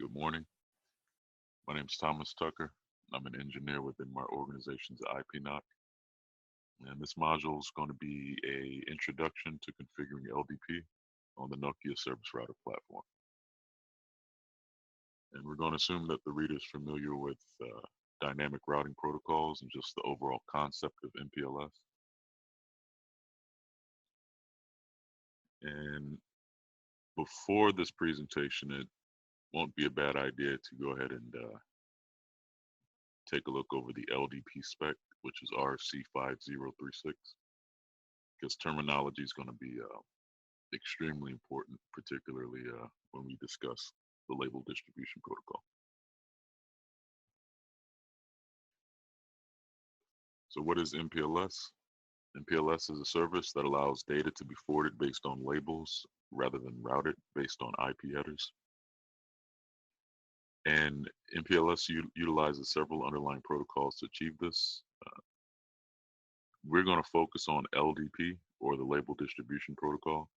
Good morning. My name is Thomas Tucker. I'm an engineer within my organization's IPNOC. And this module is going to be an introduction to configuring LDP on the Nokia Service Router platform. And we're going to assume that the reader is familiar with dynamic routing protocols and just the overall concept of MPLS. And before this presentation, it won't be a bad idea to go ahead and take a look over the LDP spec, which is RC5036, because terminology is going to be extremely important, particularly when we discuss the label distribution protocol. So what is MPLS? MPLS is a service that allows data to be forwarded based on labels rather than routed based on IP headers. And MPLS utilizes several underlying protocols to achieve this. We're going to focus on LDP, or the label distribution protocol.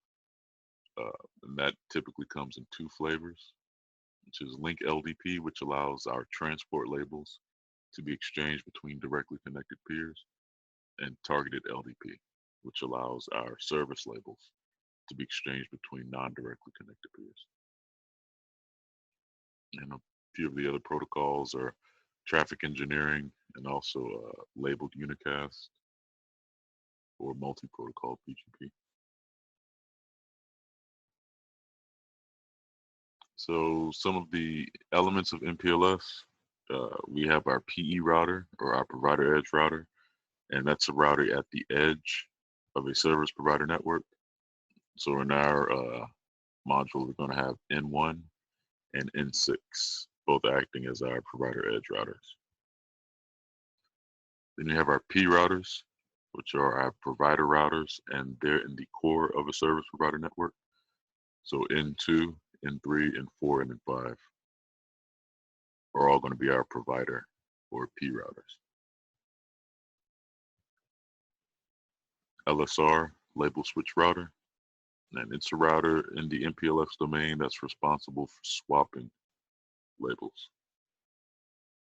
And that typically comes in two flavors, which is link LDP, which allows our transport labels to be exchanged between directly connected peers, and targeted LDP, which allows our service labels to be exchanged between non-directly connected peers. And a few of the other protocols are traffic engineering and also labeled-unicast or multi-protocol BGP. So some of the elements of MPLS, we have our PE router, or our provider edge router, and that's a router at the edge of a service provider network. So in our module, we're going to have N1 and N6, both acting as our provider edge routers. Then you have our P routers, which are our provider routers, and they're in the core of a service provider network. So N2, N3, N4, and N5 are all going to be our provider or P routers. LSR, label switch router, and it's a router in the MPLS domain that's responsible for swapping labels.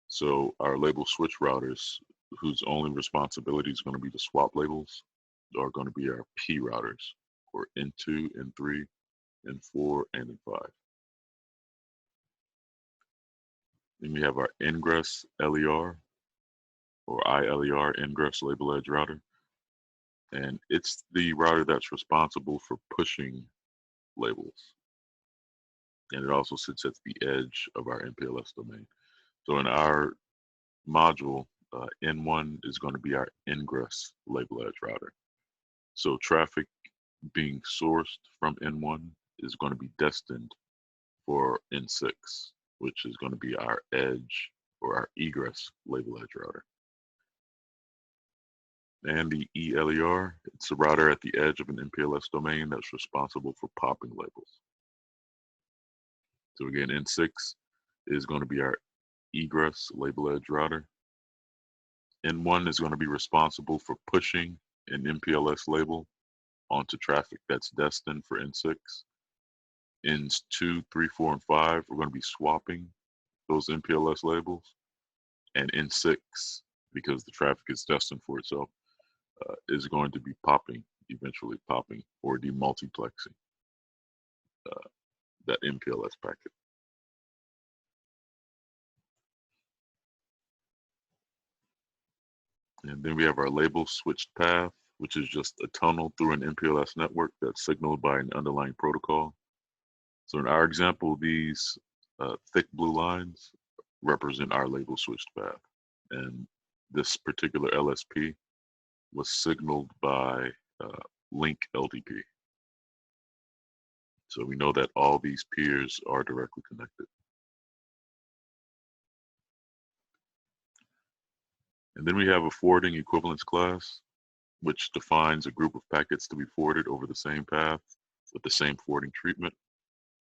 So our label switch routers, whose only responsibility is going to be to swap labels, are going to be our P routers, or N2, N3, N4, and N5. Then we have our ingress LER, or ILER, ingress label edge router. And it's the router that's responsible for pushing labels. And it also sits at the edge of our MPLS domain. So in our module, N1 is going to be our ingress label edge router. So traffic being sourced from N1 is going to be destined for N6, which is going to be our edge or our egress label edge router. And the ELER, it's a router at the edge of an MPLS domain that's responsible for popping labels. So again, N6 is going to be our egress label edge router. N1 is going to be responsible for pushing an MPLS label onto traffic that's destined for N6. Ns 2, 3, 4, and 5, we're going to be swapping those MPLS labels. And N6, because the traffic is destined for itself, is going to be popping, eventually popping, or demultiplexing that MPLS packet. And then we have our label switched path, which is just a tunnel through an MPLS network that's signaled by an underlying protocol. So in our example, these thick blue lines represent our label switched path. And this particular LSP was signaled by link LDP. So we know that all these peers are directly connected. And then we have a forwarding equivalence class, which defines a group of packets to be forwarded over the same path with the same forwarding treatment,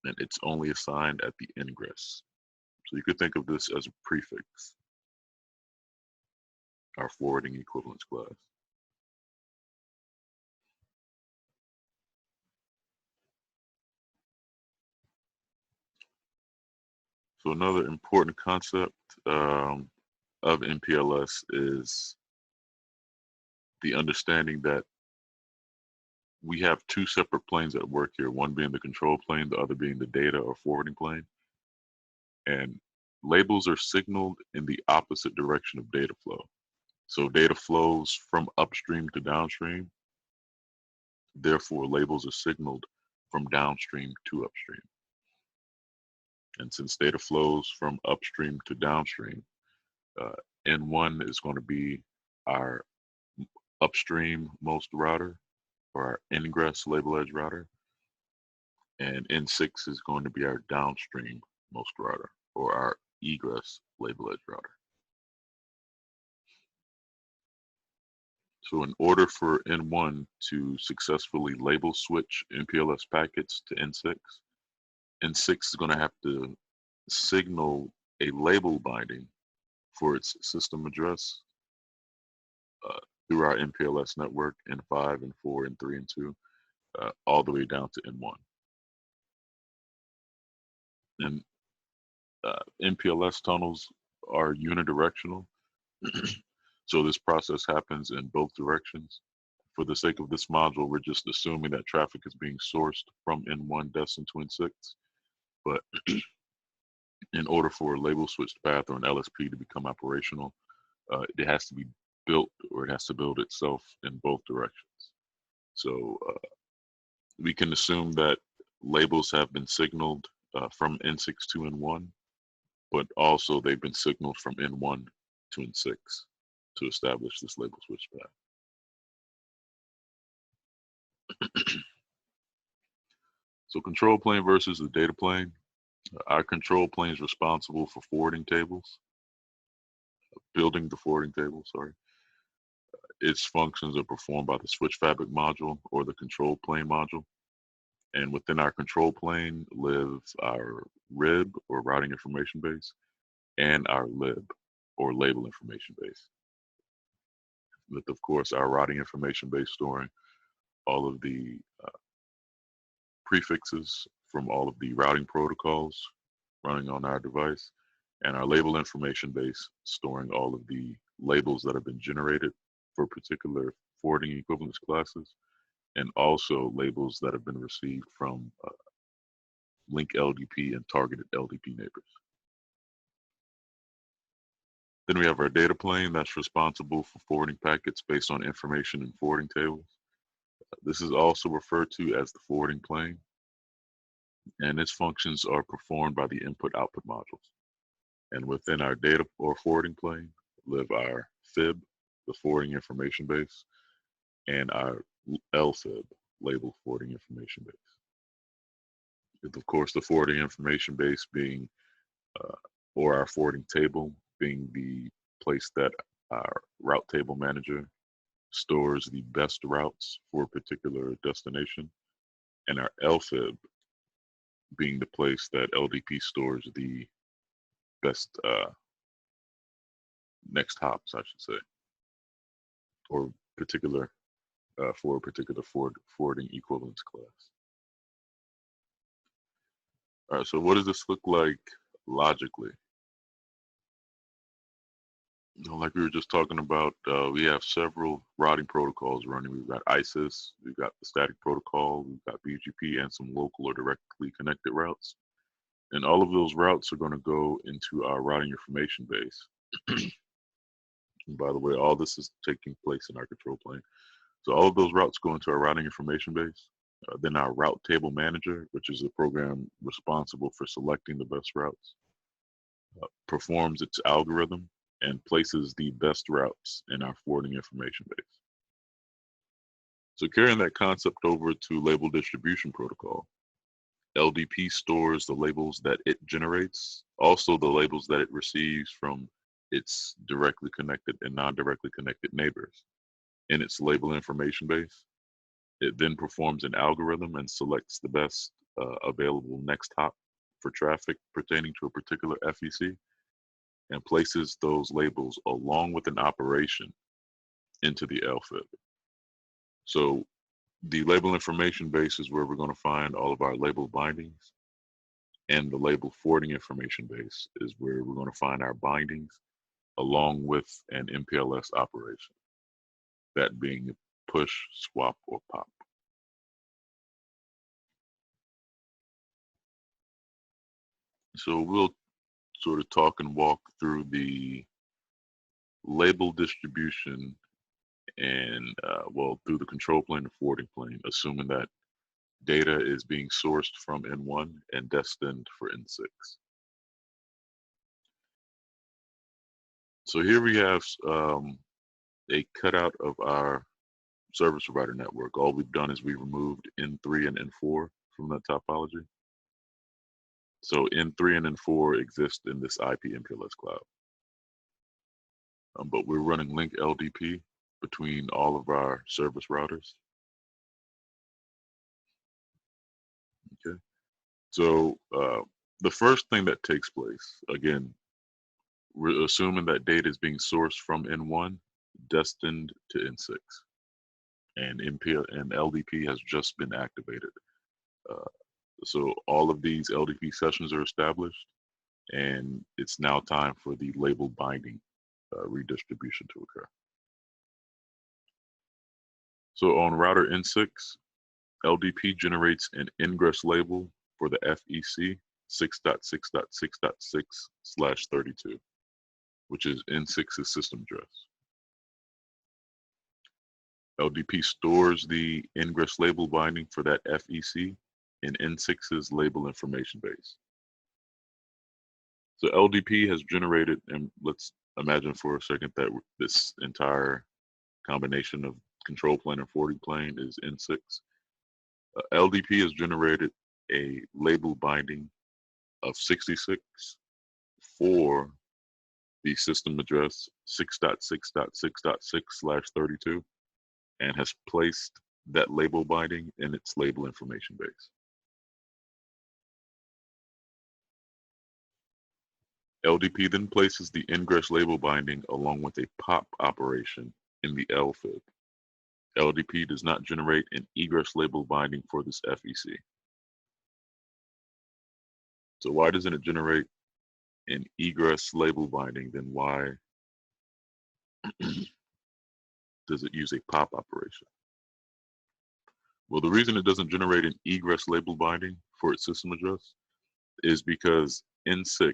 and it's only assigned at the ingress. So you could think of this as a prefix, our forwarding equivalence class. So another important concept of MPLS is the understanding that we have two separate planes at work here, one being the control plane, the other being the data or forwarding plane. And labels are signaled in the opposite direction of data flow. So data flows from upstream to downstream. Therefore, labels are signaled from downstream to upstream. And since data flows from upstream to downstream, N1 is going to be our upstream most router, or our ingress label edge router, and N6 is going to be our downstream most router, or our egress label edge router. So in order for N1 to successfully label switch MPLS packets to N6, N6 is going to have to signal a label binding for its system address through our MPLS network, N5, N4, N3, N2, all the way down to N1. And MPLS tunnels are unidirectional. So this process happens in both directions. For the sake of this module, we're just assuming that traffic is being sourced from N1 destined to N6. But in order for a label switched path or an LSP to become operational, it has to be built, or it has to build itself in both directions. So we can assume that labels have been signaled from N6 to N1, but also they've been signaled from N1 to N6 to establish this label switch path. So control plane versus the data plane. Our control plane is responsible for forwarding tables, building the forwarding table, sorry. Its functions are performed by the switch fabric module or the control plane module. And within our control plane lives our RIB, or routing information base, and our lib, or label information base. With, of course, our routing information base storing all of the prefixes from all of the routing protocols running on our device, and our label information base storing all of the labels that have been generated for particular forwarding equivalence classes, and also labels that have been received from link LDP and targeted LDP neighbors. Then we have our data plane that's responsible for forwarding packets based on information in forwarding tables. This is also referred to as the forwarding plane, and its functions are performed by the input-output modules. And within our data or forwarding plane live our FIB, the forwarding information base, and our LFIB, label forwarding information base. With, of course, the forwarding information base being, or our forwarding table being the place that our route table manager stores the best routes for a particular destination, and our LFIB being the place that LDP stores the best next hops, I should say, or particular for a particular forwarding equivalence class. All right, so what does this look like logically? Like we were just talking about, we have several routing protocols running. We've got ISIS, we've got the static protocol, we've got BGP, and some local or directly connected routes. And all of those routes are going to go into our routing information base. And by the way, all this is taking place in our control plane. So all of those routes go into our routing information base. Then our route table manager, which is the program responsible for selecting the best routes, performs its algorithm and places the best routes in our forwarding information base. So carrying that concept over to label distribution protocol, LDP stores the labels that it generates, also the labels that it receives from its directly connected and non-directly connected neighbors in its label information base. It then performs an algorithm and selects the best available next hop for traffic pertaining to a particular FEC, and places those labels along with an operation into the LFIB. So the label information base is where we're going to find all of our label bindings. and the label forwarding information base is where we're going to find our bindings along with an MPLS operation, that being push, swap, or pop. So we'll sort of talk and walk through the label distribution and well, through the control plane and forwarding plane, assuming that data is being sourced from N1 and destined for N6. So here we have a cutout of our service provider network. All we've done is we removed N3 and N4 from that topology. So N3 and N4 exist in this IP MPLS cloud. But we're running link LDP between all of our service routers. Okay. So the first thing that takes place, again, we're assuming that data is being sourced from N1, destined to N6, and LDP has just been activated. So all of these LDP sessions are established, and it's now time for the label binding redistribution to occur. So on router N6, LDP generates an ingress label for the FEC 6.6.6.6/32, which is N6's system address. LDP stores the ingress label binding for that FEC in N6's label information base. So LDP has generated, and let's imagine for a second that this entire combination of control plane and forwarding plane is N6. LDP has generated a label binding of 66 for the system address 6.6.6.6/32 and has placed that label binding in its label information base. LDP then places the ingress label binding along with a pop operation in the LFIB. LDP does not generate an egress label binding for this FEC. So why doesn't it generate an egress label binding? Then why does it use a pop operation? Well, the reason it doesn't generate an egress label binding for its system address is because N6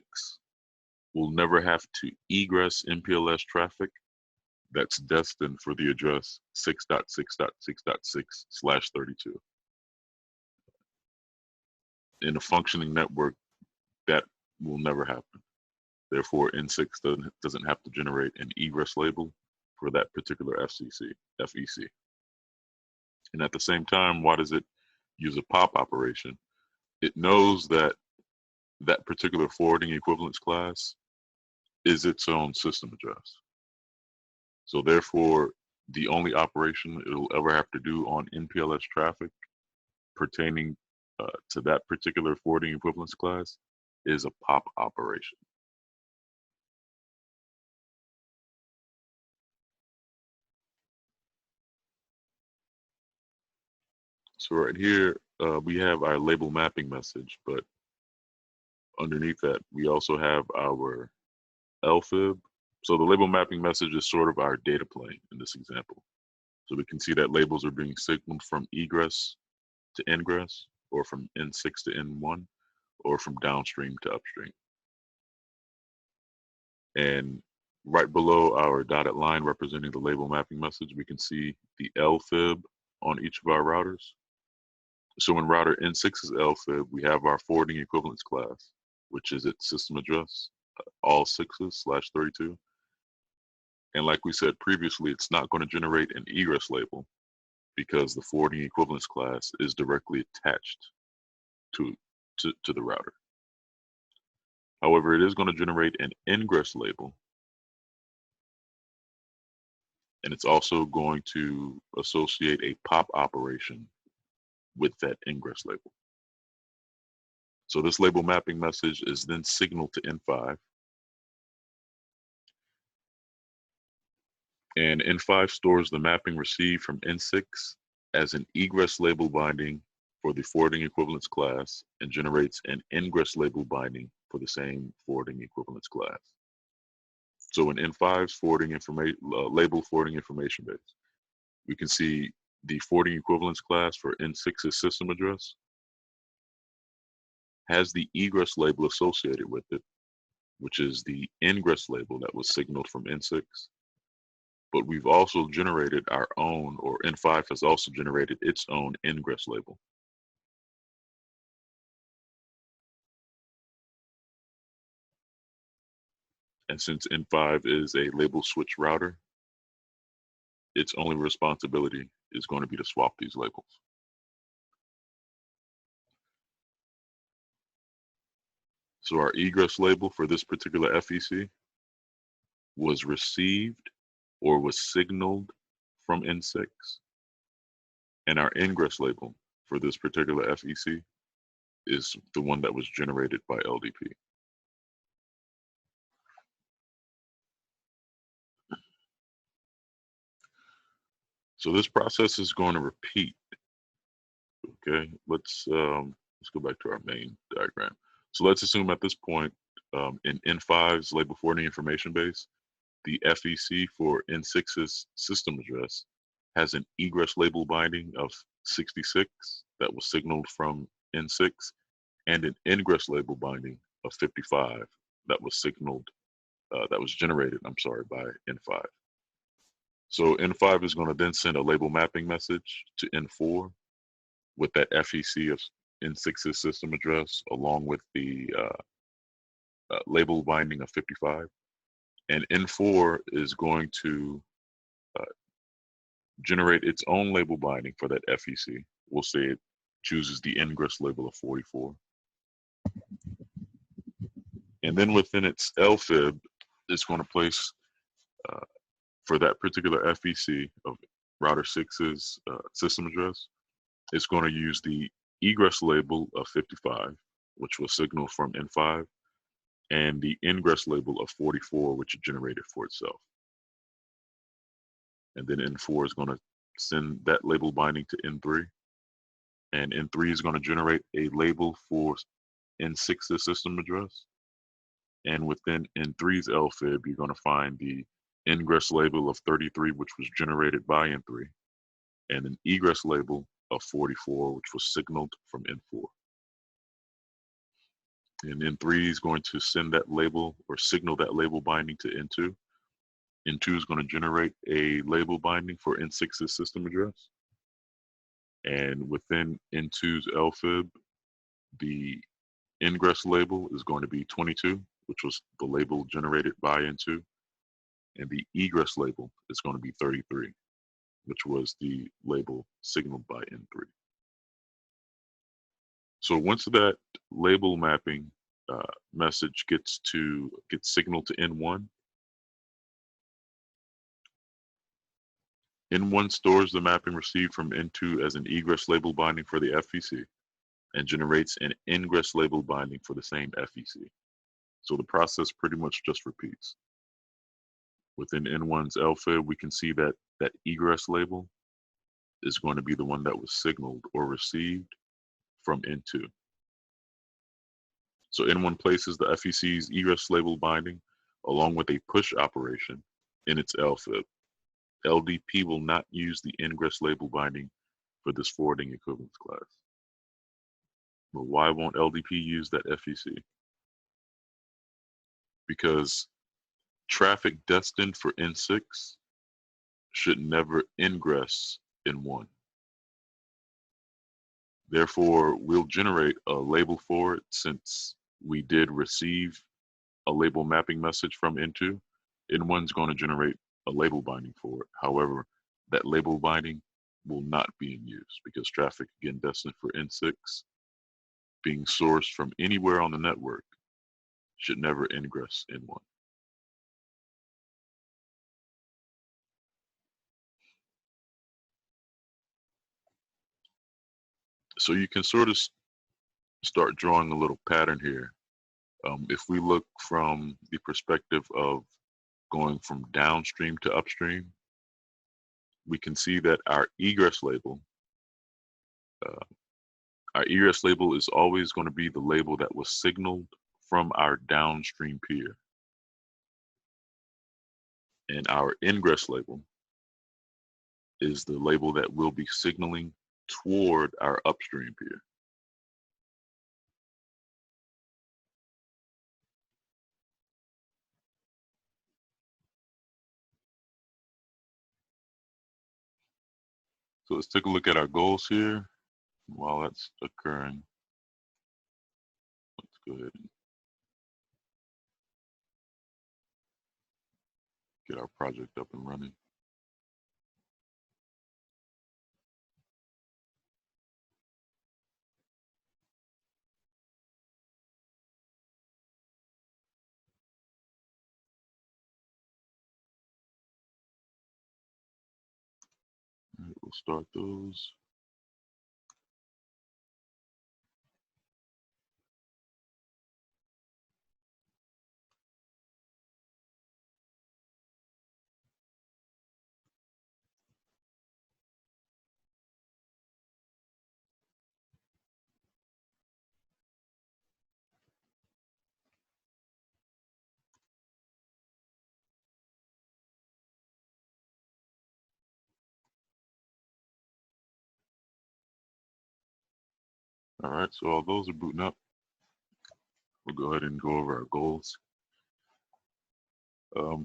will never have to egress MPLS traffic that's destined for the address 6.6.6.6/32. In a functioning network, that will never happen. Therefore, N6 doesn't have to generate an egress label for that particular FEC. And at the same time, why does it use a pop operation? It knows that that particular forwarding equivalence class is its own system address. So therefore, the only operation it'll ever have to do on MPLS traffic pertaining to that particular forwarding equivalence class is a pop operation. So right here, we have our label mapping message, but underneath that, we also have our LFIB. So the label mapping message is sort of our data plane in this example. So we can see that labels are being signaled from egress to ingress, or from N6 to N1, or from downstream to upstream. And right below our dotted line representing the label mapping message, we can see the LFIB on each of our routers. So in router N6's LFIB, we have our forwarding equivalence class, which is its system address, all 6s/32. And like we said previously, it's not going to generate an egress label because the forwarding equivalence class is directly attached to the router. However, it is going to generate an ingress label, and it's also going to associate a pop operation with that ingress label. So this label mapping message is then signaled to N5, and N5 stores the mapping received from N6 as an egress label binding for the forwarding equivalence class and generates an ingress label binding for the same forwarding equivalence class. So in N5's forwarding information label forwarding information base, we can see the forwarding equivalence class for N6's system address has the egress label associated with it, which is the ingress label that was signaled from N6. But we've also generated our own, or N5 has also generated its own ingress label. And since N5 is a label switch router, its only responsibility is going to be to swap these labels. So our egress label for this particular FEC was received or was signaled from N6. And our ingress label for this particular FEC is the one that was generated by LDP. So this process is going to repeat. Okay, let's go back to our main diagram. So let's assume at this point in N5's label forwarding information base, the FEC for N6's system address has an egress label binding of 66 that was signaled from N6 and an ingress label binding of 55 that was signaled, that was generated, I'm sorry, by N5. So N5 is going to then send a label mapping message to N4 with that FEC of N6's system address along with the label binding of 55. And N4 is going to generate its own label binding for that FEC. We'll say it chooses the ingress label of 44. And then within its LFIB, it's going to place for that particular FEC of router 6's system address, it's going to use the egress label of 55, which was signaled from N5, and the ingress label of 44, which it generated for itself. And then N4 is going to send that label binding to N3, and N3 is going to generate a label for N6's system address. And within N3's LFIB, you're going to find the ingress label of 33, which was generated by N3, and an egress label of 44, which was signaled from N4. And N3 is going to send that label or signal that label binding to N2. N2 is going to generate a label binding for N6's system address. And within N2's LFIB, the ingress label is going to be 22, which was the label generated by N2. And the egress label is going to be 33, which was the label signaled by N3. So once that label mapping message gets signaled to N1, N1 stores the mapping received from N2 as an egress label binding for the FEC and generates an ingress label binding for the same FEC. So the process pretty much just repeats. Within N1's LFIB, we can see that that egress label is going to be the one that was signaled or received from N2. So N1 places the FEC's egress label binding along with a push operation in its LFIB. LDP will not use the ingress label binding for this forwarding equivalence class. But why won't LDP use that FEC? Because traffic destined for N6 should never ingress N1. Therefore, we'll generate a label for it since we did receive a label mapping message from N2. N1's going to generate a label binding for it. However, that label binding will not be in use because traffic, again, destined for N6, being sourced from anywhere on the network, should never ingress N1. So you can sort of start drawing a little pattern here. If we look from the perspective of going from downstream to upstream, we can see that our egress label Our egress label is always going to be the label that was signaled from our downstream peer. And our ingress label is the label that will be signaling toward our upstream peer. So let's take a look at our goals here. While that's occurring, let's go ahead and get our project up and running. All right, we'll start those. All right, so all those are booting up. We'll go ahead and go over our goals.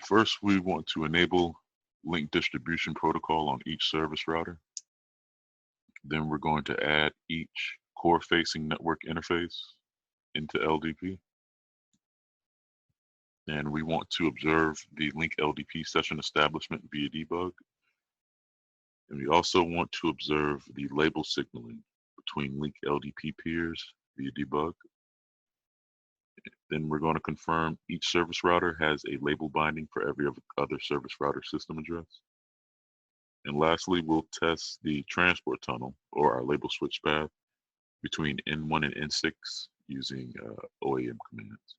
First, we want to enable link distribution protocol on each service router. Then we're going to add each core-facing network interface into LDP. And we want to observe the link LDP session establishment via debug. And we also want to observe the label signaling between link LDP peers via debug. Then we're going to confirm each service router has a label binding for every other service router system address. And lastly, we'll test the transport tunnel or our label switch path between N1 and N6 using OAM commands.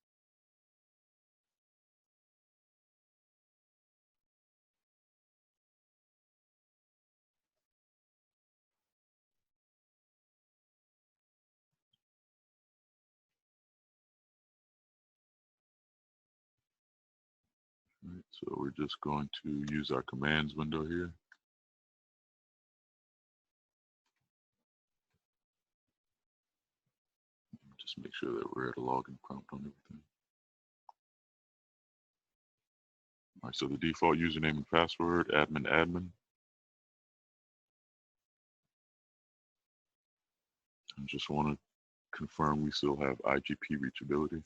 All right, so we're just going to use our commands window here. Just make sure that we're at a login prompt on everything. All right, so the default username and password, admin. I just want to confirm we still have IGP reachability.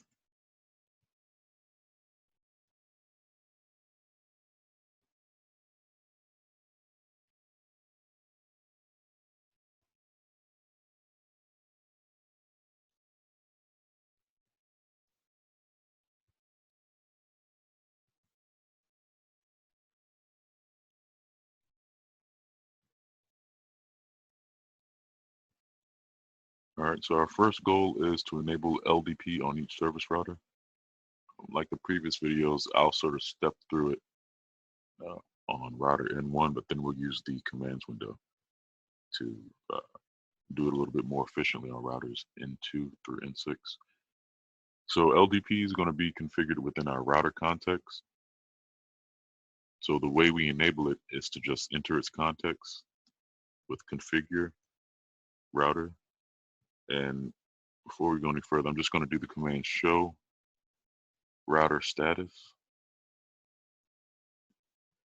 All right, so our first goal is to enable LDP on each service router. Like the previous videos, I'll sort of step through it on router N1, but then we'll use the commands window to do it a little bit more efficiently on routers N2 through N6. So LDP is going to be configured within our router context. So the way we enable it is to just enter its context with configure router. And before we go any further, I'm just going to do the command show router status.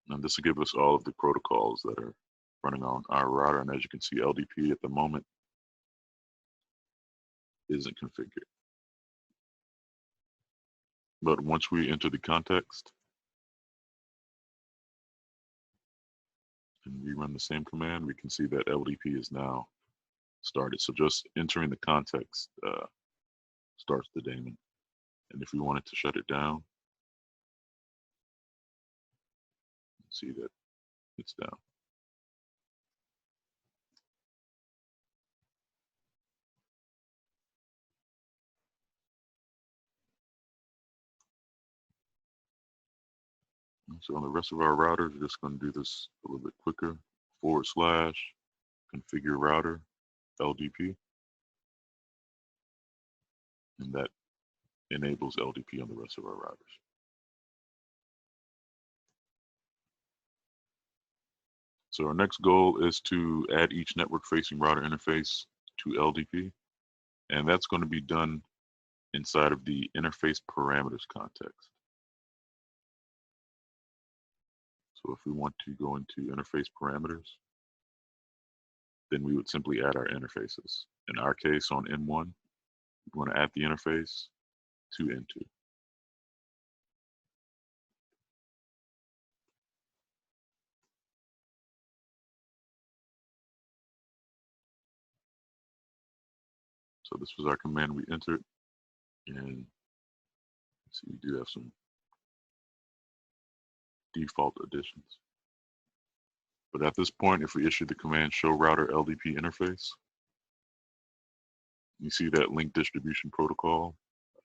And this will give us all of the protocols that are running on our router. And as you can see, LDP at the moment isn't configured. But once we enter the context and we run the same command, we can see that LDP is now started. So just entering the context starts the daemon. And if we wanted to shut it down, see that it's down. So on the rest of our routers, we're just going to do this a little bit quicker. / configure router LDP. and that enables LDP on the rest of our routers. So our next goal is to add each network-facing router interface to LDP, and that's going to be done inside of the interface parameters context. So if we want to go into interface parameters, then we would simply add our interfaces. In our case, on N1, we want to add the interface to N2. So this was our command we entered, and see, we do have some default additions. But at this point, if we issue the command show router LDP interface, you see that link distribution protocol,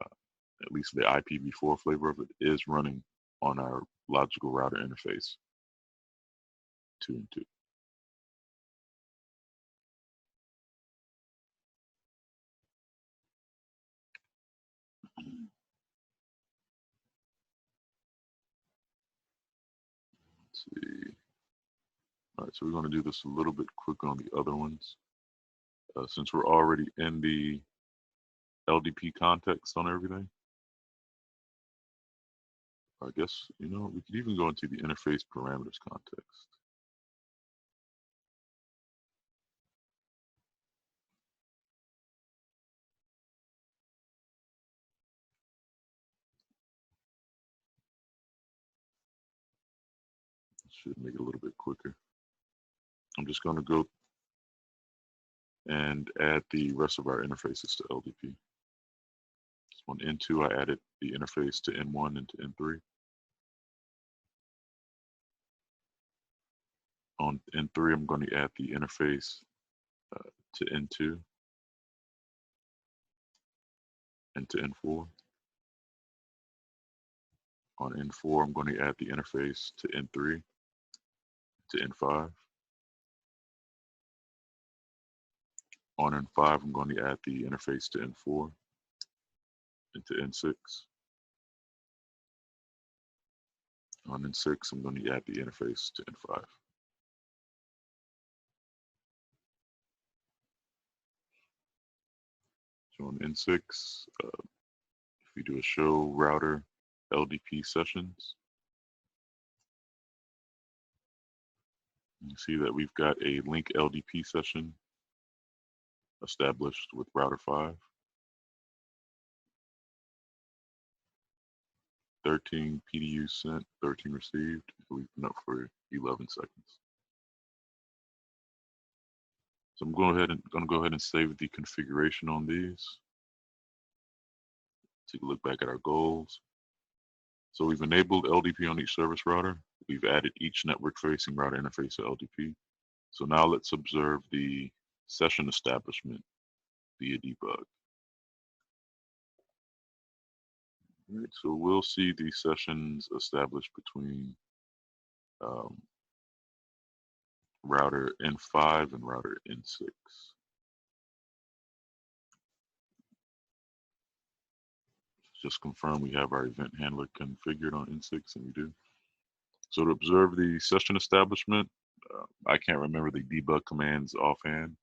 at least the IPv4 flavor of it, is running on our logical router interface 2 and 2. Let's see. All right, so we're going to do this a little bit quicker on the other ones. Since we're already in the LDP context on everything, I guess, you know, we could even go into the interface parameters context. Should make it a little bit quicker. I'm just going to go and add the rest of our interfaces to LDP. So on N2, I added the interface to N1 and to N3. On N3, I'm going to add the interface to N2 and to N4. On N4, I'm going to add the interface to N3 to N5. On N5, I'm going to add the interface to N4 and to N6. On N6, I'm going to add the interface to N5. So on N6, if we do a show router LDP sessions, you see that we've got a link LDP session established with router 5. 13 PDU sent, 13 received. We've been up for 11 seconds. So I'm going to go ahead and save the configuration on these. Take a look back at our goals. So we've enabled LDP on each service router. We've added each network-facing router interface to LDP. So now let's observe the session establishment via debug. All right, so we'll see the sessions established between router N5 and router N6. Just confirm we have our event handler configured on N6, and we do. So to observe the session establishment, I can't remember the debug commands offhand,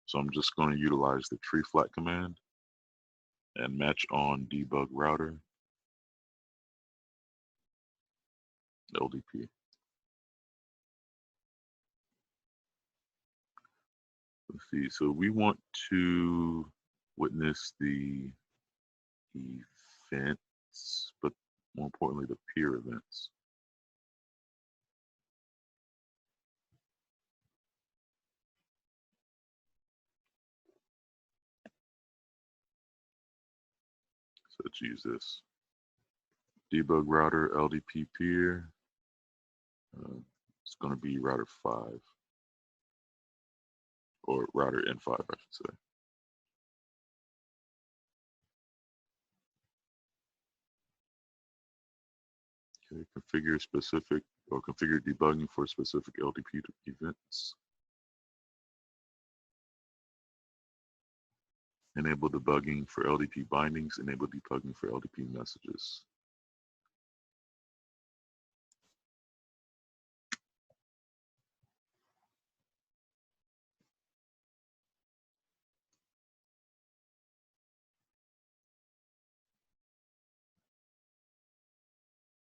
so I'm just going to utilize the tree flat command and match on debug router LDP. Let's see, so we want to witness the events, but more importantly, the peer events. So let's use this. Debug router LDP peer. It's going to be router 5, or router N5, I should say. Okay, configure specific or configure debugging for specific LDP events. Enable debugging for LDP bindings, enable debugging for LDP messages.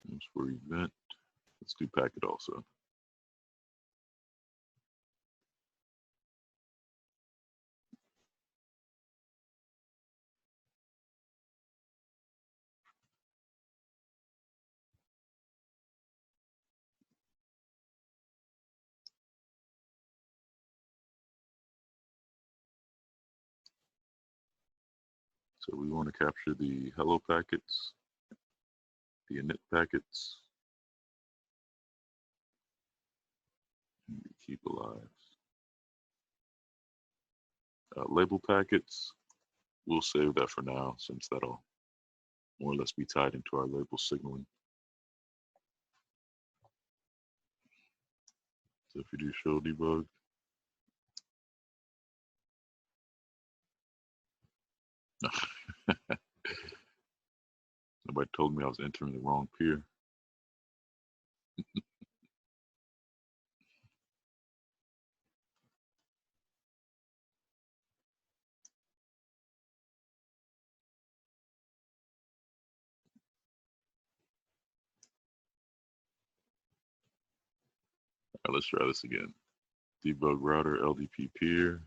That's for event. Let's do packet also. So we want to capture the hello packets, the init packets, and the keep alive. Label packets, we'll save that for now since that'll more or less be tied into our label signaling. So if you do show debug, nobody told me I was entering the wrong peer. All right, let's try this again. Debug router LDP peer.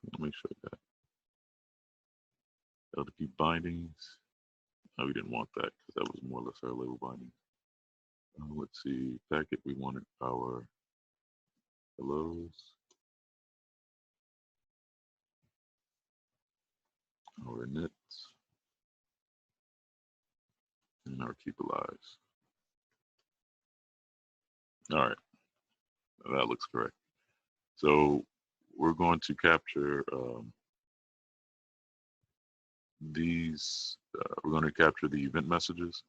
Let me show that. LDP bindings. No, we didn't want that because that was more or less our label binding. Let's see, packet, we wanted our hellos, our inits, and our keep alives. All right, that looks correct. So we're going to capture we're going to capture the event messages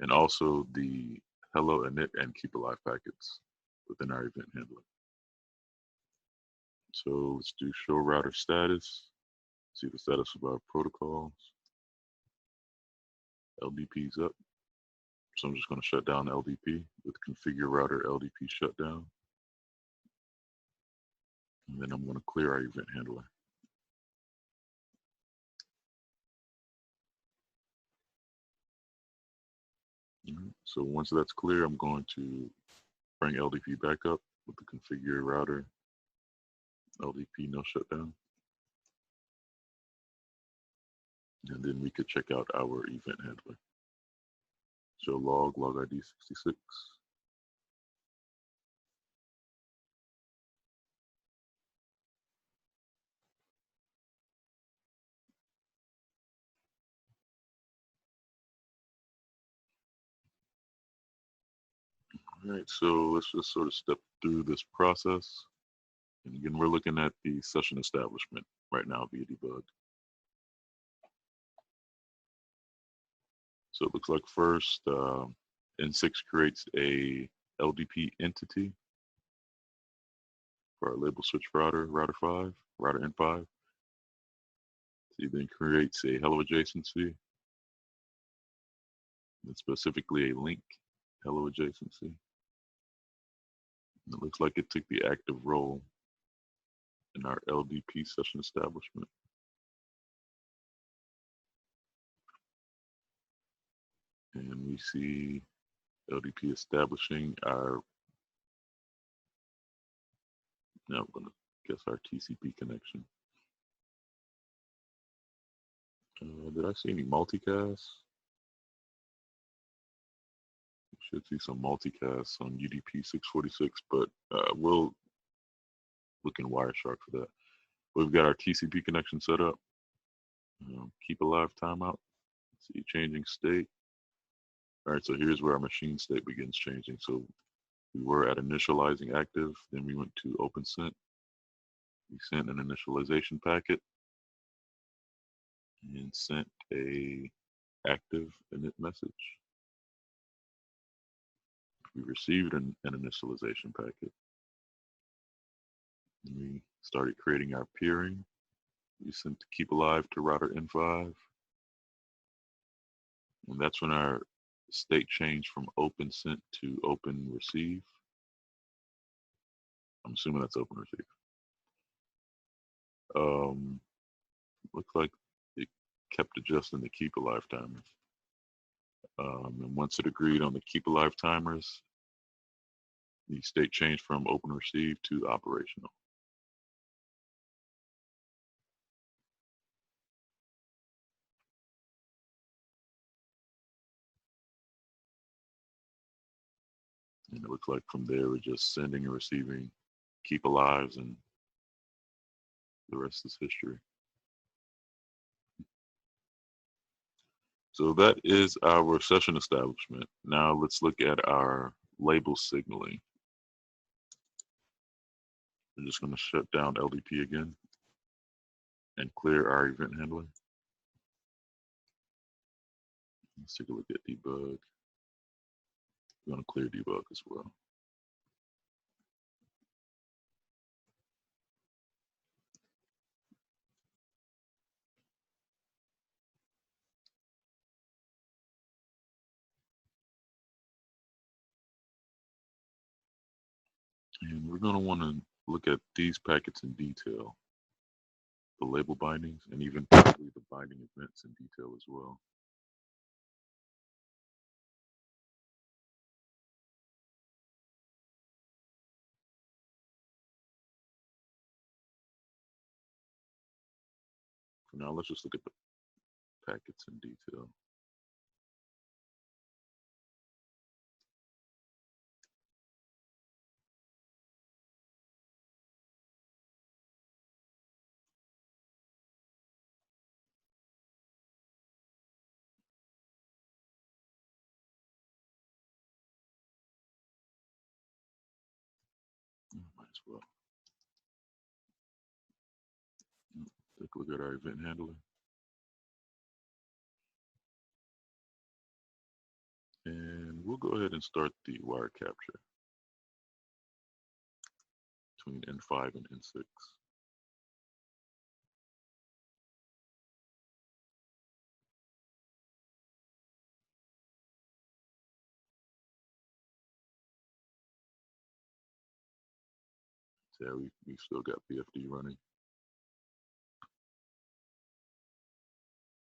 and also the hello, init, and keep alive packets within our event handler. So let's do show router status, see the status of our protocols. LDP's up. So I'm just going to shut down LDP with configure router LDP shutdown. And then I'm going to clear our event handler. So once that's clear, I'm going to bring LDP back up with the configure router LDP no shutdown. And then we could check out our event handler. So log ID 66. All right, so let's just sort of step through this process. And again, we're looking at the session establishment right now via debug. So it looks like first, N6 creates a LDP entity for our label switch router, router N5. He then creates a hello adjacency, and specifically a link hello adjacency. And it looks like it took the active role in our LDP session establishment. And we see LDP establishing our, now we're gonna guess our TCP connection. Did I see any multicasts? We should see some multicasts on UDP 646, but we'll look in Wireshark for that. We've got our TCP connection set up. Keep alive timeout. Let's see, changing state. All right, so here's where our machine state begins changing. So we were at initializing active, then we went to open sent. We sent an initialization packet and sent a active init message. We received an initialization packet. We started creating our peering. We sent the keep alive to router N5. And that's when our state changed from open sent to open receive. I'm assuming that's open receive. Looks like it kept adjusting the keep alive timers. And once it agreed on the keep alive timers, the state changed from open receive to operational. And it looks like from there, we're just sending and receiving keep alives, and the rest is history. So that is our session establishment. Now let's look at our label signaling. We're just going to shut down LDP again and clear our event handler. Let's take a look at debug. We're going to clear debug as well. And we're going to want to look at these packets in detail, the label bindings, and even probably the binding events in detail as well. For now, let's just look at the packets in detail. Might as well. Take a look at our event handler. And we'll go ahead and start the wire capture between N5 and N6. So yeah, we've still got BFD running.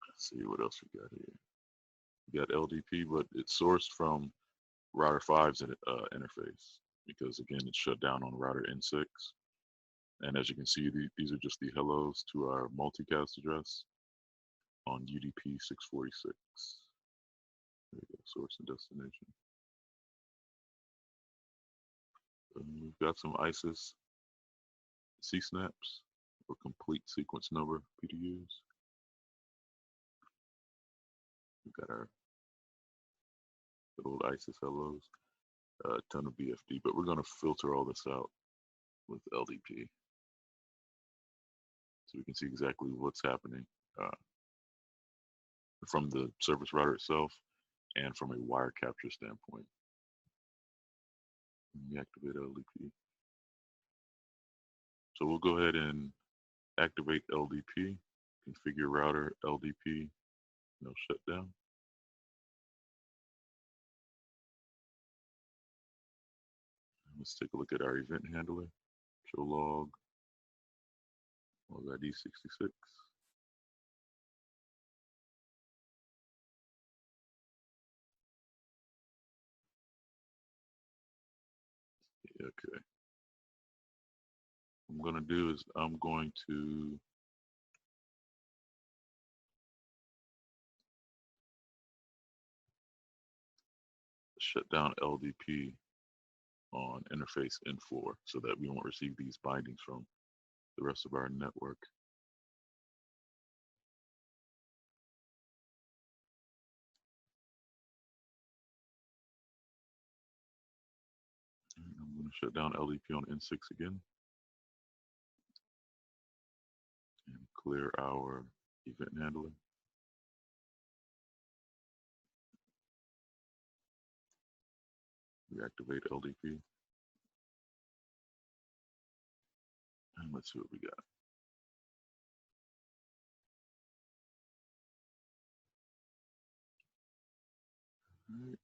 Let's see what else we got here. We got LDP, but it's sourced from router 5's interface, because again, it's shut down on router N6. And as you can see, these are just the hellos to our multicast address on UDP 646. There you go, source and destination. We've got some ISIS C-snaps or complete sequence number PDUs. We've got our good old ISIS hellos, a ton of BFD, but we're going to filter all this out with LDP so we can see exactly what's happening from the service router itself and from a wire capture standpoint. We activate LDP. So we'll go ahead and activate LDP, configure router LDP, no shutdown. Let's take a look at our event handler, show log ID 66. Okay. What I'm going to do is I'm going to shut down LDP on interface N4 so that we won't receive these bindings from the rest of our network. And I'm going to shut down LDP on N6 again and clear our event handler. Reactivate LDP. And let's see what we got. All right.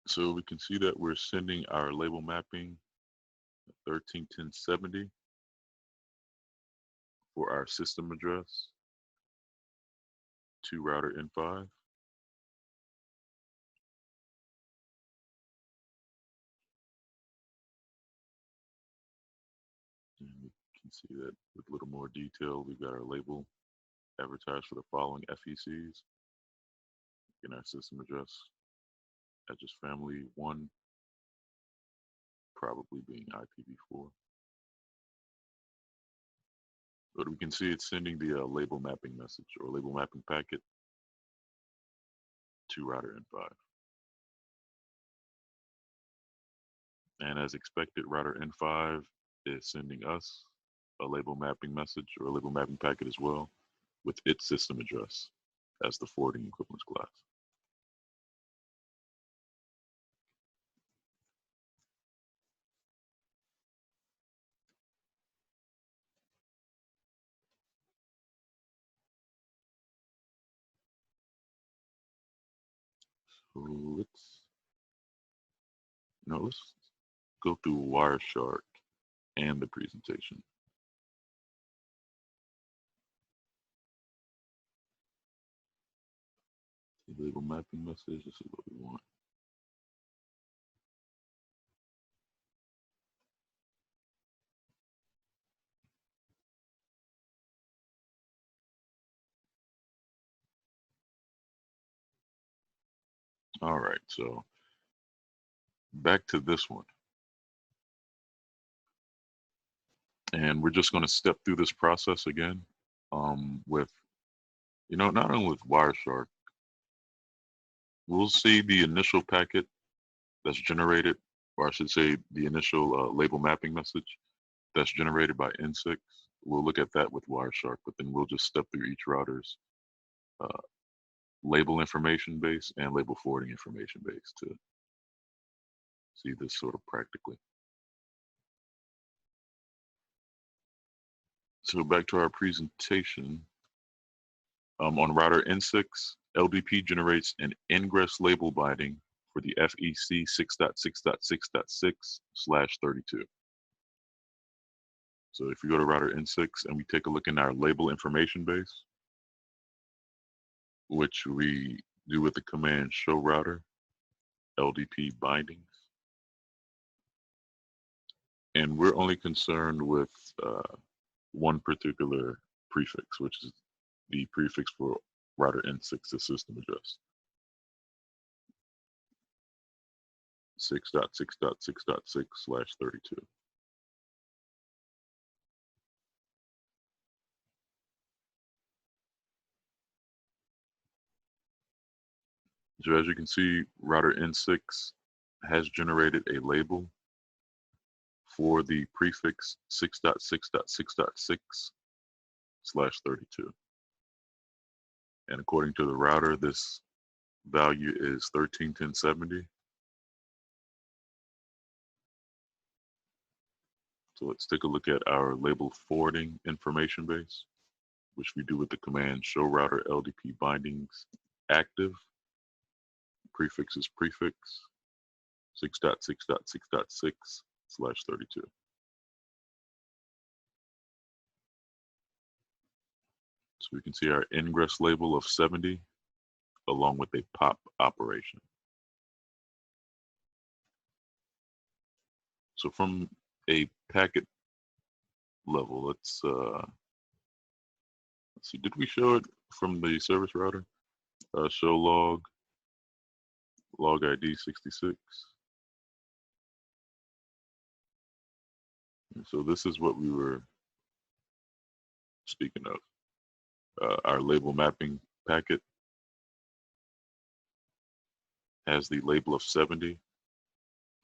So we can see that we're sending our label mapping 131070 for our system address to router N5. And we can see that with a little more detail, we've got our label advertised for the following FECs in our system address, address family 1, probably being IPv4. But we can see it's sending the label mapping message or label mapping packet to router N5. And as expected, router N5 is sending us a label mapping message or a label mapping packet as well with its system address as the forwarding equivalence class. So let's go through Wireshark and the presentation. The label mapping message, this is what we want. All right, so back to this one. And we're just going to step through this process again with, not only with Wireshark, we'll see the initial packet that's generated, or I should say the initial label mapping message that's generated by N6. We'll look at that with Wireshark, but then we'll just step through each router's label information base and label forwarding information base to see this sort of practically. So back to our presentation. On router N6, LDP generates an ingress label binding for the FEC 6.6.6.6/32. So if you go to router N6 and we take a look in our label information base, which we do with the command show router LDP bindings, and we're only concerned with one particular prefix, which is the prefix for router N6's system address. 6.6.6.6/32. So as you can see, router N6 has generated a label for the prefix 6.6.6.6/32. And according to the router, this value is 131070. So let's take a look at our label forwarding information base, which we do with the command show router LDP bindings active. Prefix is prefix 6.6.6.6/32. So we can see our ingress label of 70 along with a pop operation. So from a packet level, let's see, did we show it from the service router? Show log ID 66. And so this is what we were speaking of. Our label mapping packet has the label of 70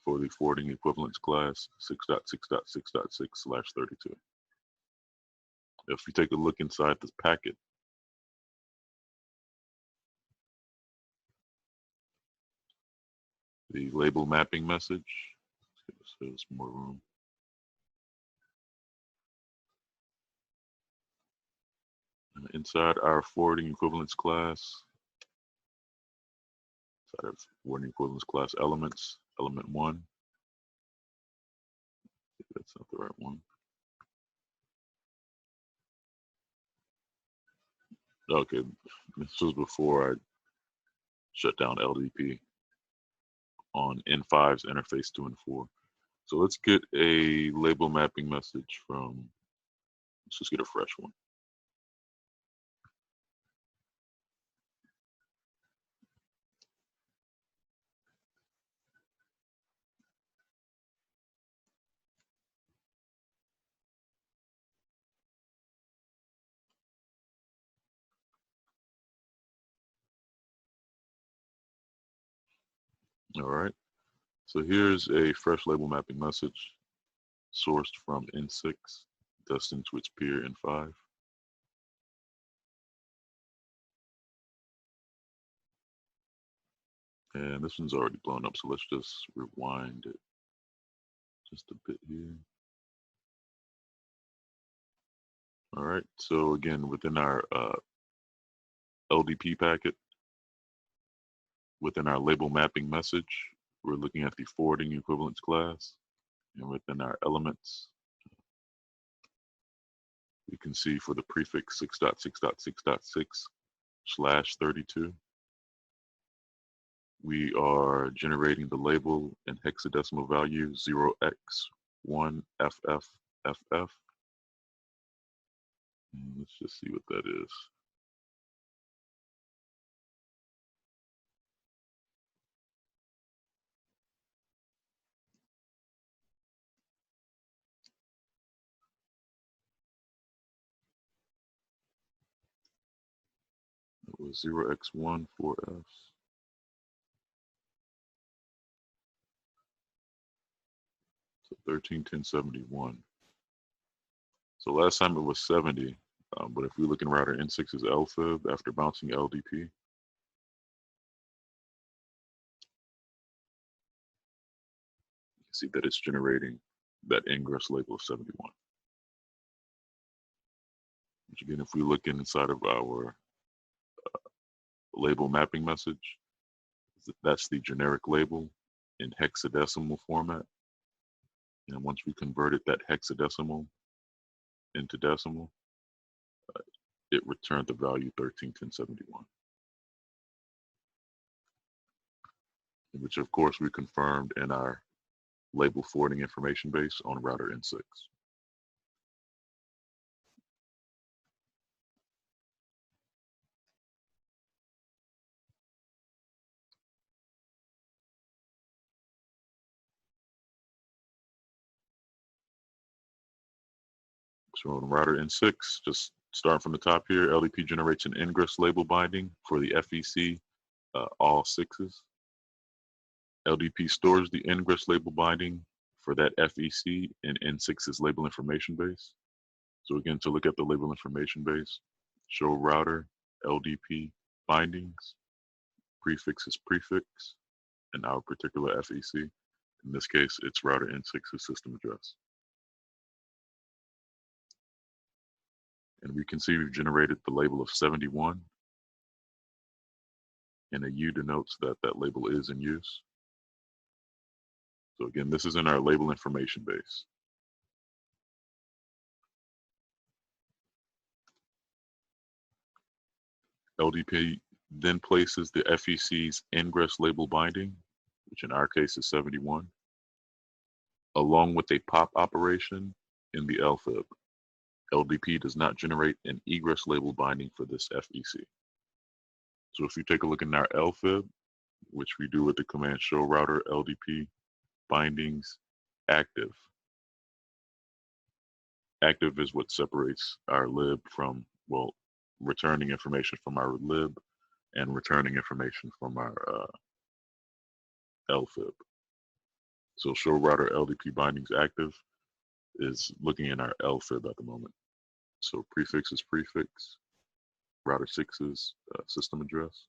for the forwarding equivalence class 6.6.6.6/32. If you take a look inside this packet, the label mapping message. Let's give us more room. And inside our forwarding equivalence class, inside of forwarding equivalence class elements, element 1. That's not the right one. Okay, this was before I shut down LDP on N5's interface 2 and 4. So let's get a label mapping message from, let's just get a fresh one. All right, so here's a fresh label mapping message sourced from N6, destined to its peer N5. And this one's already blown up, so let's just rewind it just a bit here. All right, so again, within our LDP packet, within our label mapping message, we're looking at the forwarding equivalence class. And within our elements, we can see for the prefix 6.6.6.6/32, we are generating the label in hexadecimal value 0x1FFFF. And let's just see what that is. It was 0x1 4F. So 131071. So last time it was 70, but if we look in router N6's LFIB after bouncing LDP, you can see that it's generating that ingress label of 71. Which again, if we look inside of our label mapping message, that's the generic label in hexadecimal format. And once we converted that hexadecimal into decimal, it returned the value 131071. Which of course we confirmed in our label forwarding information base on router N6. So on router N6, just starting from the top here, LDP generates an ingress label binding for the FEC, all sixes. LDP stores the ingress label binding for that FEC in N6's label information base. So again, to look at the label information base, show router LDP bindings, prefix is prefix, and our particular FEC. In this case, it's router N6's system address. And we can see we've generated the label of 71. And a U denotes that that label is in use. So again, this is in our label information base. LDP then places the FEC's ingress label binding, which in our case is 71, along with a pop operation in the LFIB. LDP does not generate an egress label binding for this FEC. So if you take a look in our LFIB, which we do with the command show router LDP bindings active. Active is what separates our lib from, well, returning information from our lib and returning information from our LFIB. So show router LDP bindings active is looking in our LFIB at the moment. So prefix is prefix, router 6's system address.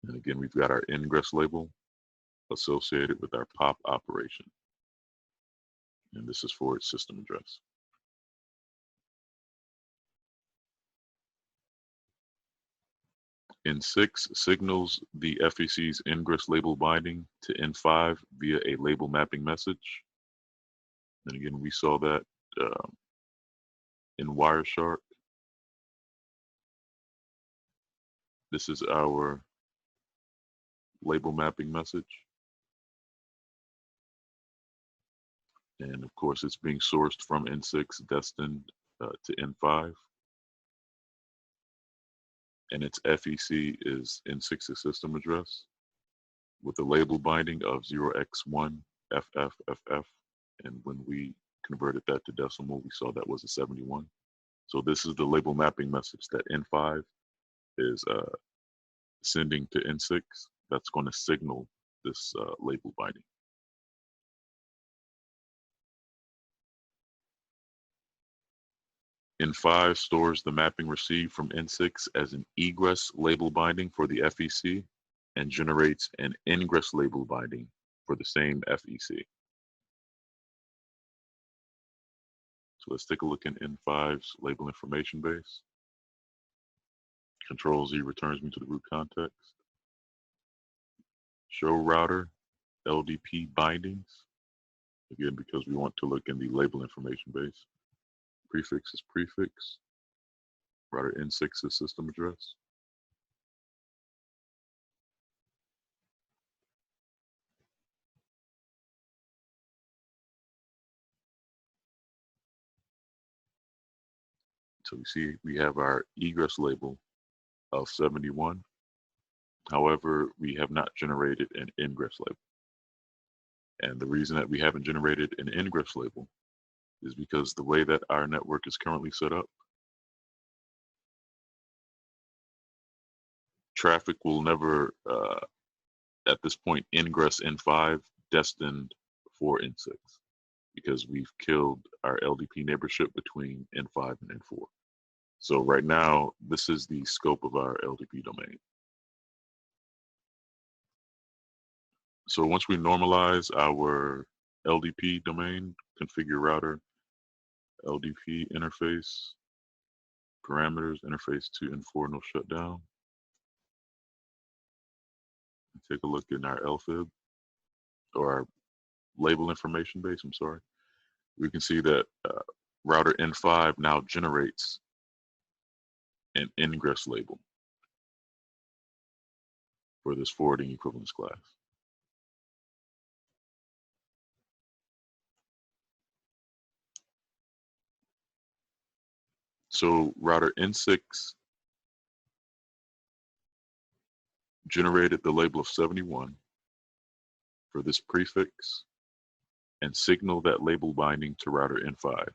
And again, we've got our ingress label associated with our POP operation. And this is for its system address. N6 signals the FEC's ingress label binding to N5 via a label mapping message. And again, we saw that in Wireshark. This is our label mapping message. And of course, it's being sourced from N6, destined to N5. And its FEC is N6's system address with a label binding of 0x1 FFFF. And when we converted that to decimal, we saw that was a 71. So this is the label mapping message that N5 is sending to N6. That's going to signal this label binding. N5 stores the mapping received from N6 as an egress label binding for the FEC and generates an ingress label binding for the same FEC. So let's take a look in N5's label information base. Control Z returns me to the root context. Show router LDP bindings. Again, because we want to look in the label information base. Prefix is prefix. Router N6 is system address. So we see we have our egress label of 71. However, we have not generated an ingress label. And the reason that we haven't generated an ingress label is because the way that our network is currently set up, traffic will never, at this point, ingress N5 destined for N6 because we've killed our LDP neighborship between N5 and N4. So right now, this is the scope of our LDP domain. So once we normalize our LDP domain, configure router, LDP interface, parameters, interface to N4, no shutdown. Take a look in our LFIB, or our label information base, I'm sorry. We can see that router N5 now generates an ingress label for this forwarding equivalence class. So router N6 generated the label of 71 for this prefix and signal that label binding to router N5.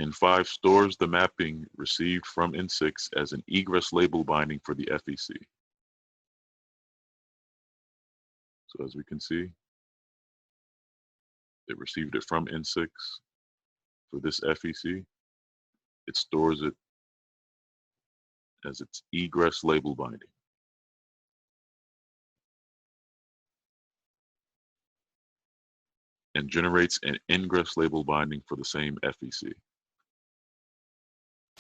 N5 stores the mapping received from N6 as an egress label binding for the FEC. So as we can see, it received it from N6 for this FEC. It stores it as its egress label binding. And generates an ingress label binding for the same FEC.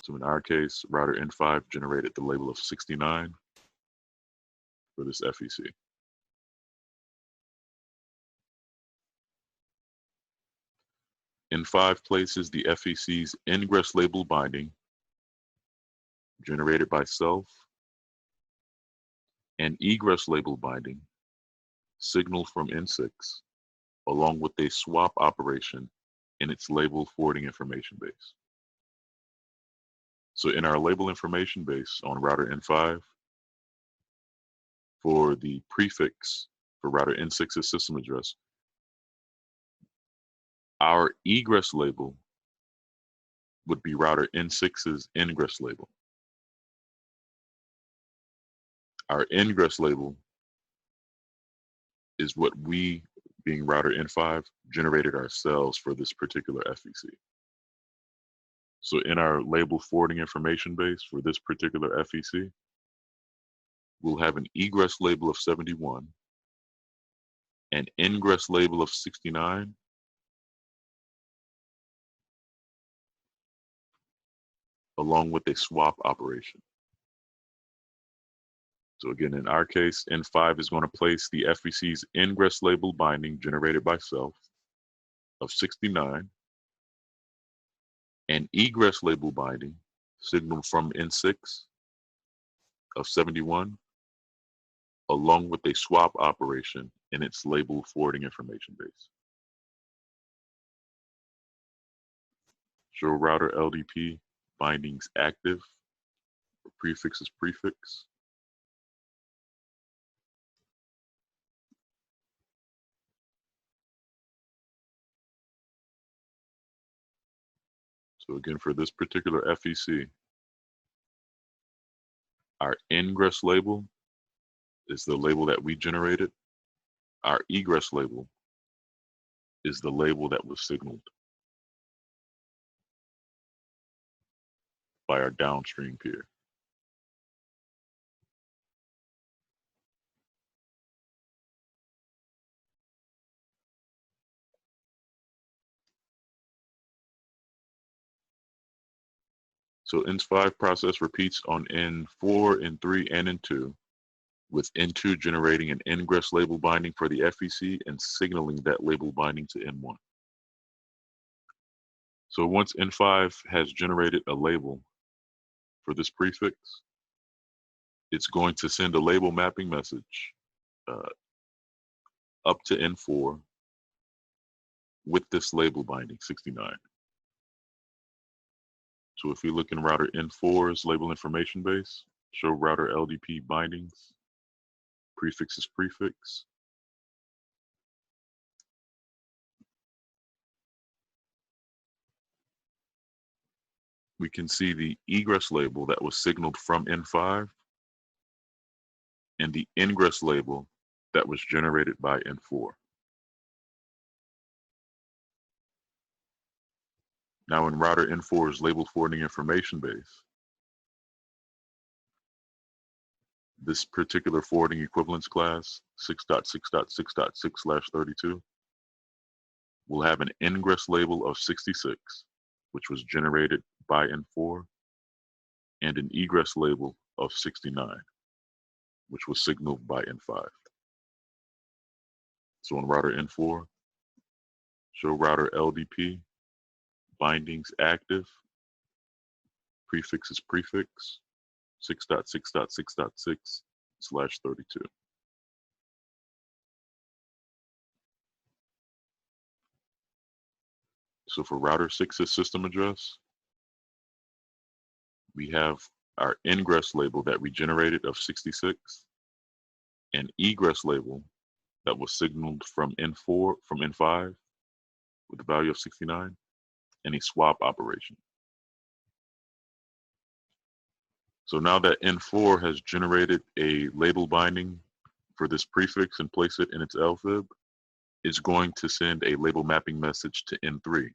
So in our case, router N5 generated the label of 69 for this FEC. N5 places the FEC's ingress label binding generated by self and egress label binding signaled from N6 along with a swap operation in its label forwarding information base. So in our label information base on router N5, for the prefix for router N6's system address, our egress label would be router N6's ingress label. Our ingress label is what we being router N5, generated ourselves for this particular FEC. So in our label forwarding information base for this particular FEC, we'll have an egress label of 71, an ingress label of 69, along with a swap operation. So again, in our case, N5 is going to place the FEC's ingress label binding generated by self of 69, and egress label binding signaled from N6 of 71, along with a swap operation in its label forwarding information base. Show router LDP bindings active, prefix is prefix. So again, for this particular FEC, our ingress label is the label that we generated. Our egress label is the label that was signaled by our downstream peer. So N5 process repeats on N4, N3, and N2, with N2 generating an ingress label binding for the FEC and signaling that label binding to N1. So once N5 has generated a label for this prefix, it's going to send a label mapping message up to N4 with this label binding 69. So if we look in router N4's label information base, show router LDP bindings, prefix is prefix. We can see the egress label that was signaled from N5 and the ingress label that was generated by N4. Now in router N4's label forwarding information base, this particular forwarding equivalence class, 6.6.6.6/32, will have an ingress label of 66, which was generated by N4, and an egress label of 69, which was signaled by N5. So on router N4, show router LDP, bindings active, prefix is prefix, 6.6.6.6/32. So for router 6's system address, we have our ingress label that we generated of 66, an egress label that was signaled from N5 with the value of 69, and a swap operation. So now that N4 has generated a label binding for this prefix and place it in its LFIB, it's going to send a label mapping message to N3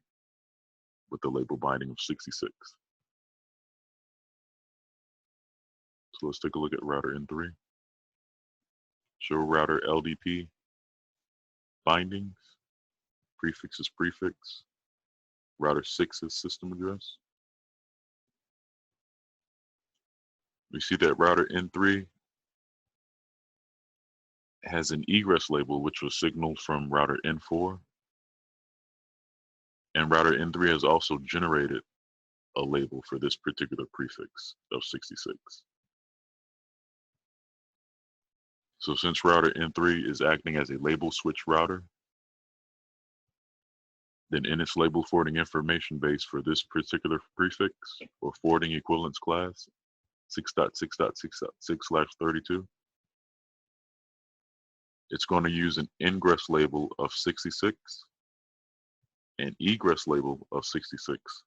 with the label binding of 66. So let's take a look at router N3. Show router LDP bindings, prefix is prefix, router 6's system address. We see that router N3 has an egress label which was signaled from router N4, and router N3 has also generated a label for this particular prefix of 66. So since router N3 is acting as a label switch router, then in its label forwarding information base for this particular prefix or forwarding equivalence class, 6.6.6.6/32, it's going to use an ingress label of 66 and egress label of 66,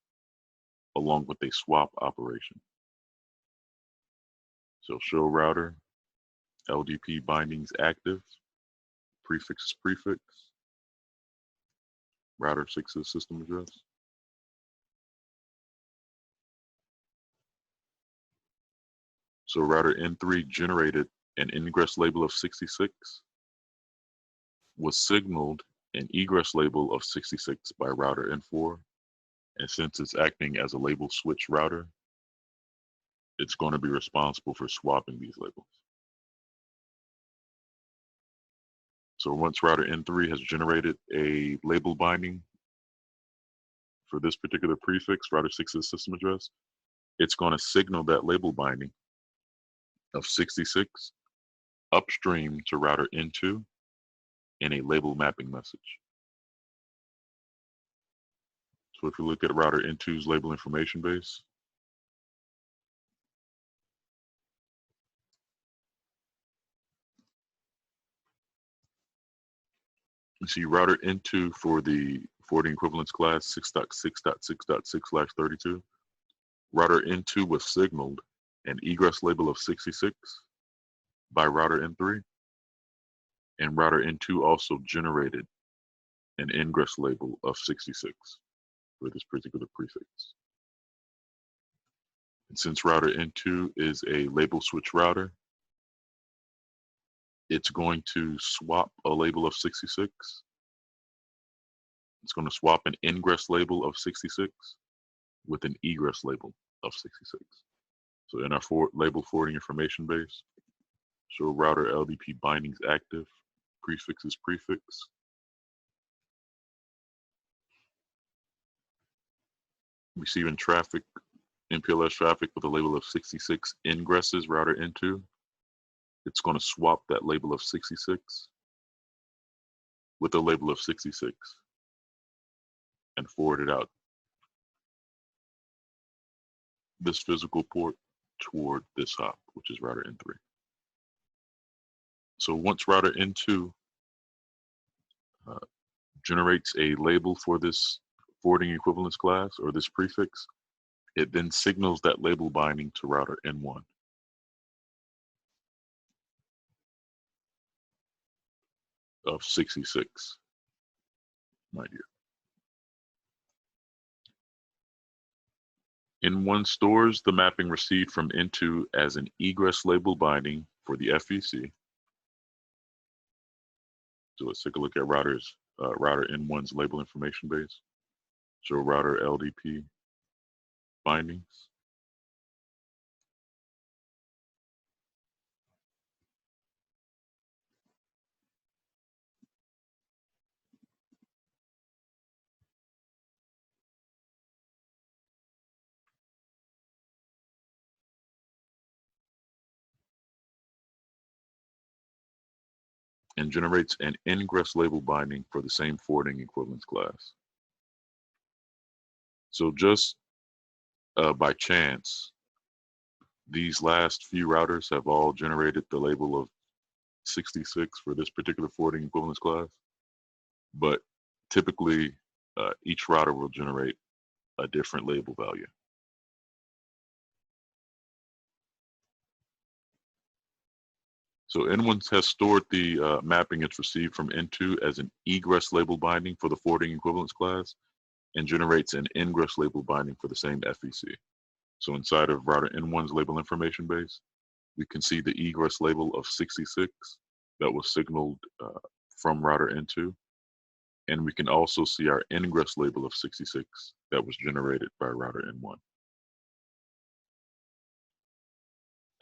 along with a swap operation. So show router LDP bindings active, prefix is prefix, router 6's system address. So router N3 generated an ingress label of 66, was signaled an egress label of 66 by router N4, and since it's acting as a label switch router, it's going to be responsible for swapping these labels. So once router N3 has generated a label binding for this particular prefix, router 6's system address, it's going to signal that label binding of 66 upstream to router N2 in a label mapping message. So if you look at router N2's label information base, you see router N2 for the forwarding equivalence class 6.6.6.6/32. Router N2 was signaled an egress label of 66 by router N3, and router N2 also generated an ingress label of 66 for this particular prefix. And since router N2 is a label switch router, it's going to swap a label of 66. It's going to swap an ingress label of 66 with an egress label of 66. So in our label forwarding information base, show router LDP bindings active, prefix is prefix. Receiving traffic, MPLS traffic with a label of 66 ingresses router N2. It's going to swap that label of 66 with a label of 66 and forward it out this physical port toward this hop, which is router N3. So once router N2 generates a label for this forwarding equivalence class or this prefix, it then signals that label binding to router N1. Of 66, my dear. N1 stores the mapping received from N2 as an egress label binding for the FEC. So let's take a look at router N1's label information base. Show router LDP bindings. And generates an ingress label binding for the same forwarding equivalence class. So just by chance, these last few routers have all generated the label of 66 for this particular forwarding equivalence class, but typically each router will generate a different label value. So N1 has stored the mapping it's received from N2 as an egress label binding for the forwarding equivalence class and generates an ingress label binding for the same FEC. So inside of router N1's label information base, we can see the egress label of 66 that was signaled from router N2. And we can also see our ingress label of 66 that was generated by router N1.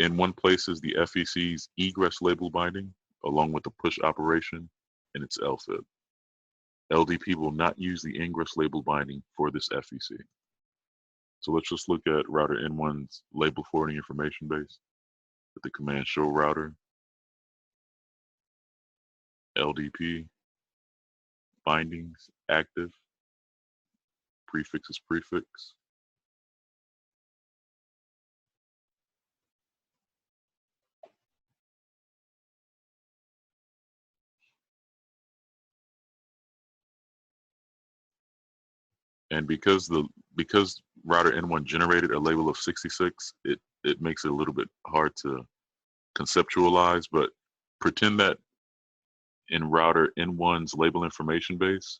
N1 places the FEC's egress label binding along with the push operation in its LFIB. LDP will not use the ingress label binding for this FEC. So let's just look at router N1's label forwarding information base with the command show router LDP bindings active, prefix is prefix. And because router N1 generated a label of 66, it makes it a little bit hard to conceptualize, but pretend that in router N1's label information base,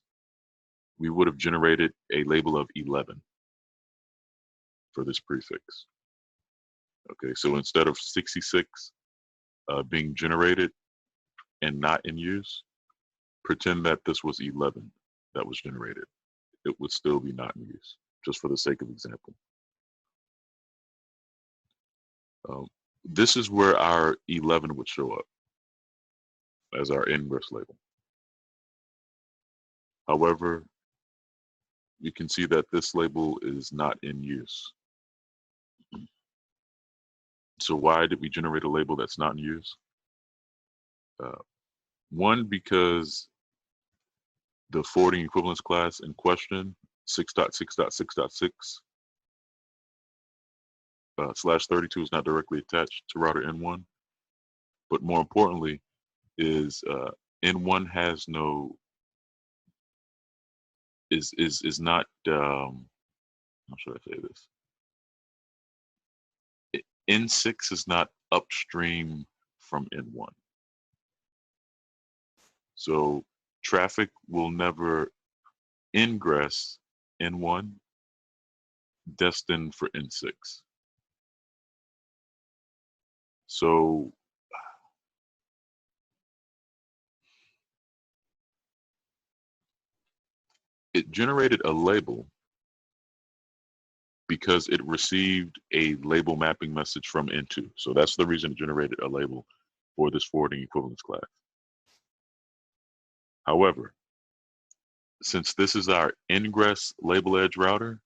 we would have generated a label of 11 for this prefix. Okay, so instead of 66 being generated and not in use, pretend that this was 11 that was generated. It would still be not in use, just for the sake of example. This is where our 11 would show up as our ingress label. However, you can see that this label is not in use. So why did we generate a label that's not in use? One, because the forwarding equivalence class in question, 6.6.6.6 /32 is not directly attached to router N1. But more importantly, is N1 has no is not how should I say this? N6 is not upstream from N1. So traffic will never ingress N1 destined for N6. So it generated a label because it received a label mapping message from N2. So that's the reason it generated a label for this forwarding equivalence class. However, since this is our ingress label edge router,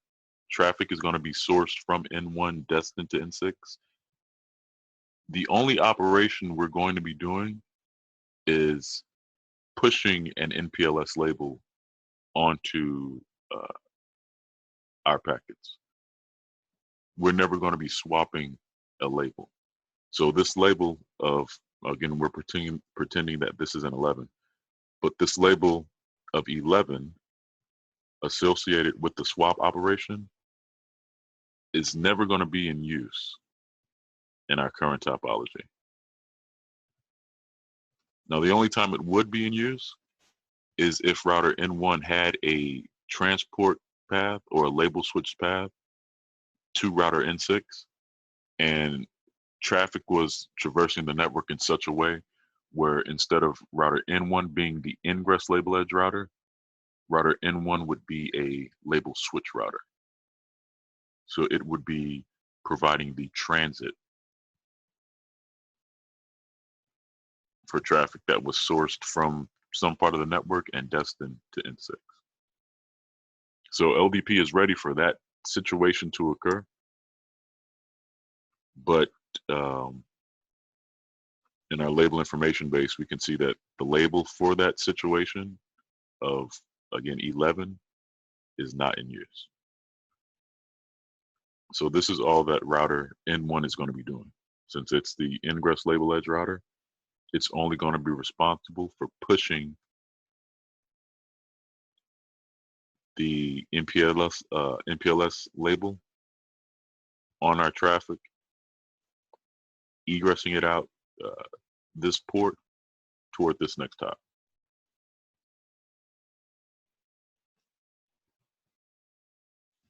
traffic is going to be sourced from N1 destined to N6. The only operation we're going to be doing is pushing an MPLS label onto our packets. We're never going to be swapping a label. So this label of, again, we're pretending that this is an 11, but this label of 11 associated with the swap operation is never going to be in use in our current topology. Now, the only time it would be in use is if router N1 had a transport path or a label switch path to router N6, and traffic was traversing the network in such a way where instead of router N1 being the ingress label edge router, router N1 would be a label switch router. So it would be providing the transit for traffic that was sourced from some part of the network and destined to N6. So LDP is ready for that situation to occur. But in our label information base, we can see that the label for that situation of, again, 11 is not in use. So this is all that router N1 is going to be doing. Since it's the ingress label edge router, it's only going to be responsible for pushing the MPLS label on our traffic, egressing it out this port toward this next hop.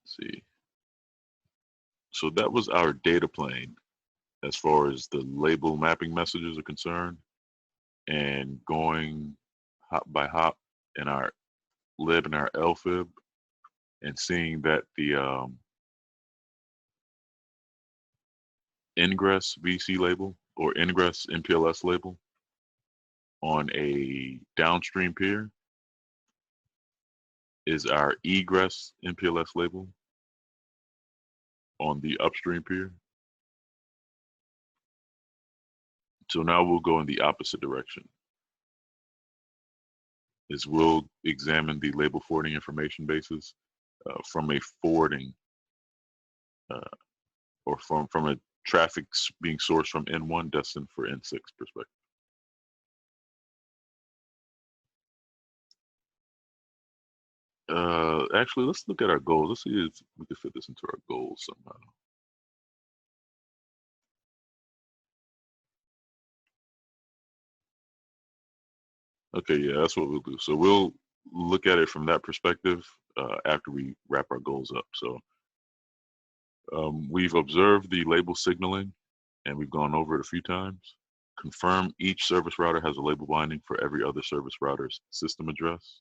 Let's see. So that was our data plane as far as the label mapping messages are concerned, and going hop by hop in our lib and our lfib, and seeing that the ingress VC label or ingress MPLS label on a downstream peer is our egress MPLS label on the upstream peer. So now we'll go in the opposite direction. Is we'll examine the label forwarding information bases from a forwarding or from a traffic being sourced from N1 destined for N6 perspective. Actually, let's look at our goals. Let's see if we can fit this into our goals somehow. Okay, yeah, that's what we'll do. So we'll look at it from that perspective after we wrap our goals up. So we've observed the label signaling, and we've gone over it a few times. Confirm each service router has a label binding for every other service router's system address.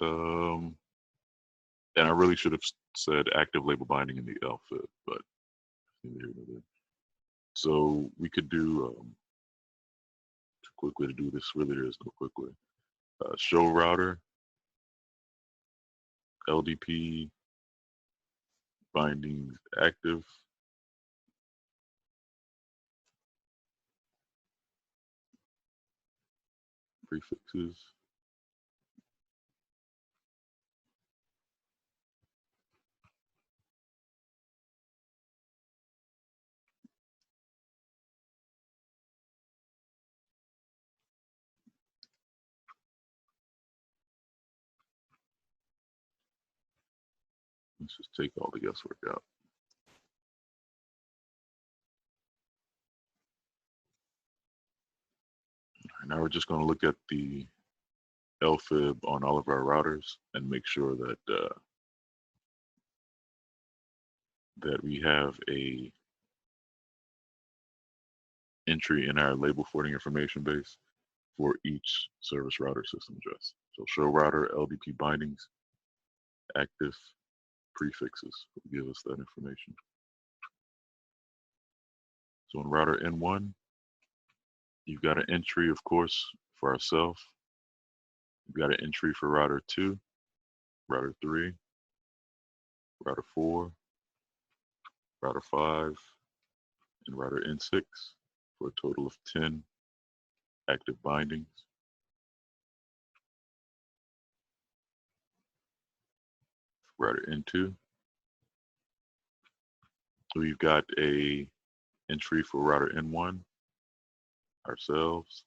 And I really should have said active label binding in the LFIB, but so we could do a quick way to do this. Really, there is no quick way. Show router LDP bindings active. Prefixes. Let's just take all the guesswork out. And now we're just going to look at the LFIB on all of our routers and make sure that that we have a entry in our label forwarding information base for each service router system address. So show router LDP bindings active prefixes will give us that information. So in router N1, you've got an entry, of course, for ourselves. You've got an entry for router 2, router 3, router 4, router 5, and router N6 for a total of 10 active bindings. Router N2, we've got a entry for router N1 ourselves,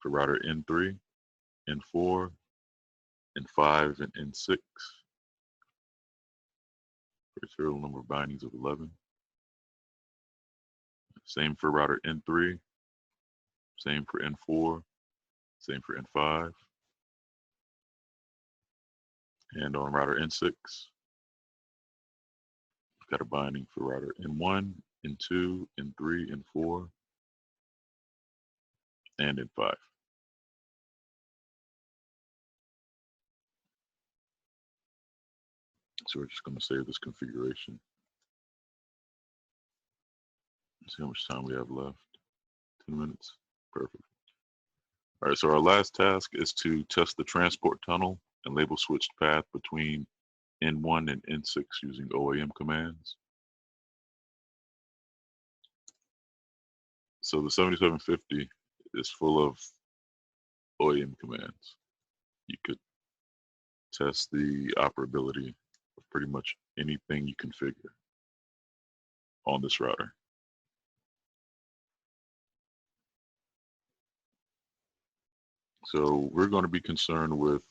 for router N3, N4, N5, and N6 for a total number of bindings of 11. Same for router N3, same for N4, same for N5. And on router N6, we've got a binding for router N1, N2, N3, N4, and N5. So we're just going to save this configuration. See how much time we have left. 10 minutes. Perfect. All right, so our last task is to test the transport tunnel and label switched path between N1 and N6 using OAM commands. So the 7750 is full of OAM commands. You could test the operability of pretty much anything you configure on this router. So we're going to be concerned with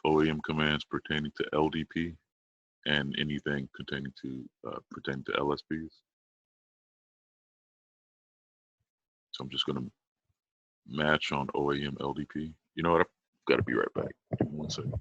OAM commands pertaining to LDP and anything pertaining to LSPs. So I'm just going to match on OAM LDP. You know what? I've got to be right back. Give me 1 second.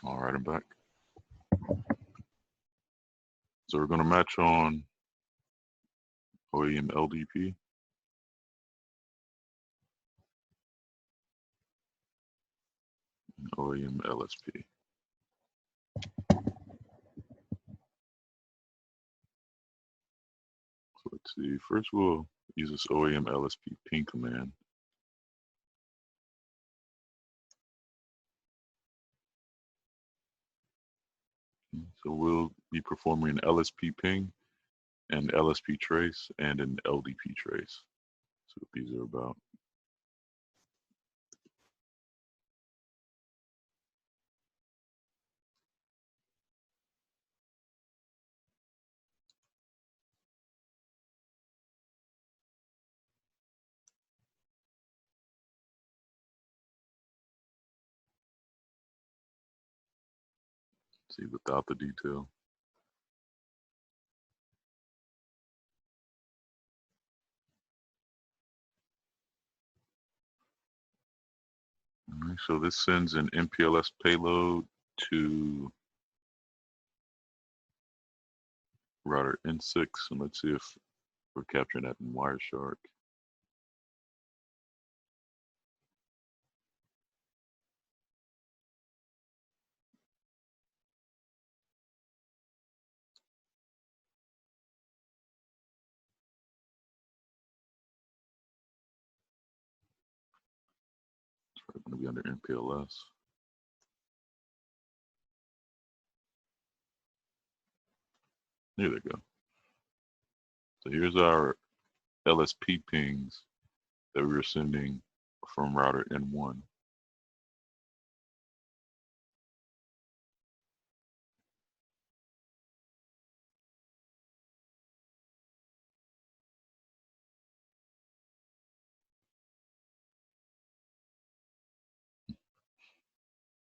All right, I'm back. So we're going to match on OEM LDP, and OEM LSP. So let's see, first we'll use this OEM LSP ping command. So we'll be performing an LSP ping, an LSP trace, and an LDP trace. So what these are about. See, without the detail. All right, so this sends an MPLS payload to router N6, and let's see if we're capturing that in Wireshark. It's going to be under MPLS. There they go. So here's our LSP pings that we were sending from router N1.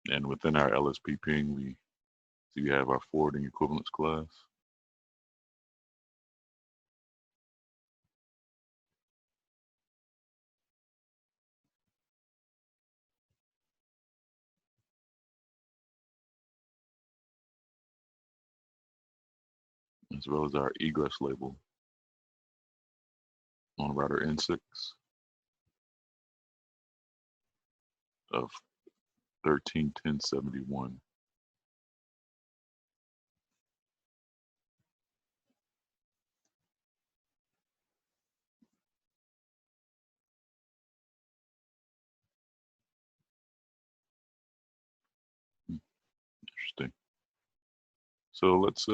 And within our LSP ping, we have our forwarding equivalence class. As well as our egress label on router N6 of 13.10.71. Interesting. So let's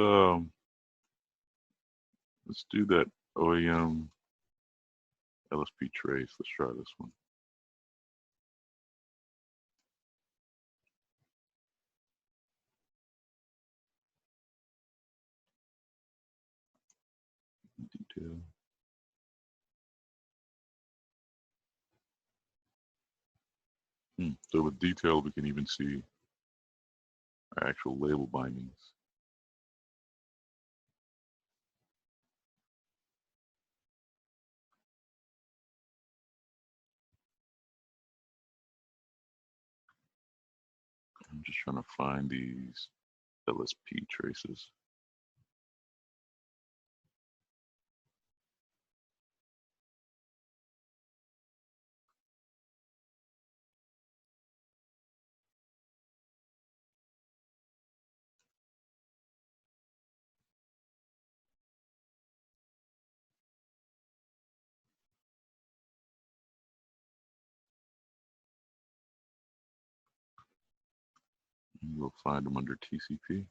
do that OEM LSP trace. Let's try this one. Detail. So with detail, we can even see our actual label bindings. I'm just trying to find these LSP traces. We'll find them under TCP.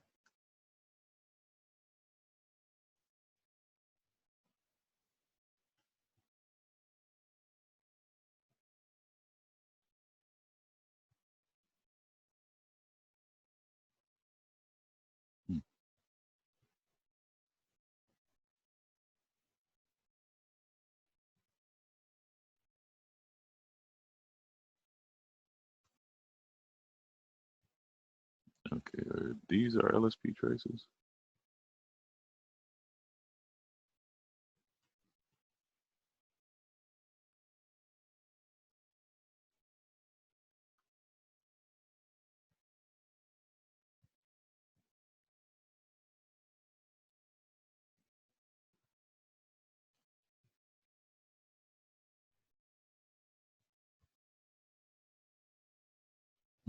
Okay, these are LSP traces.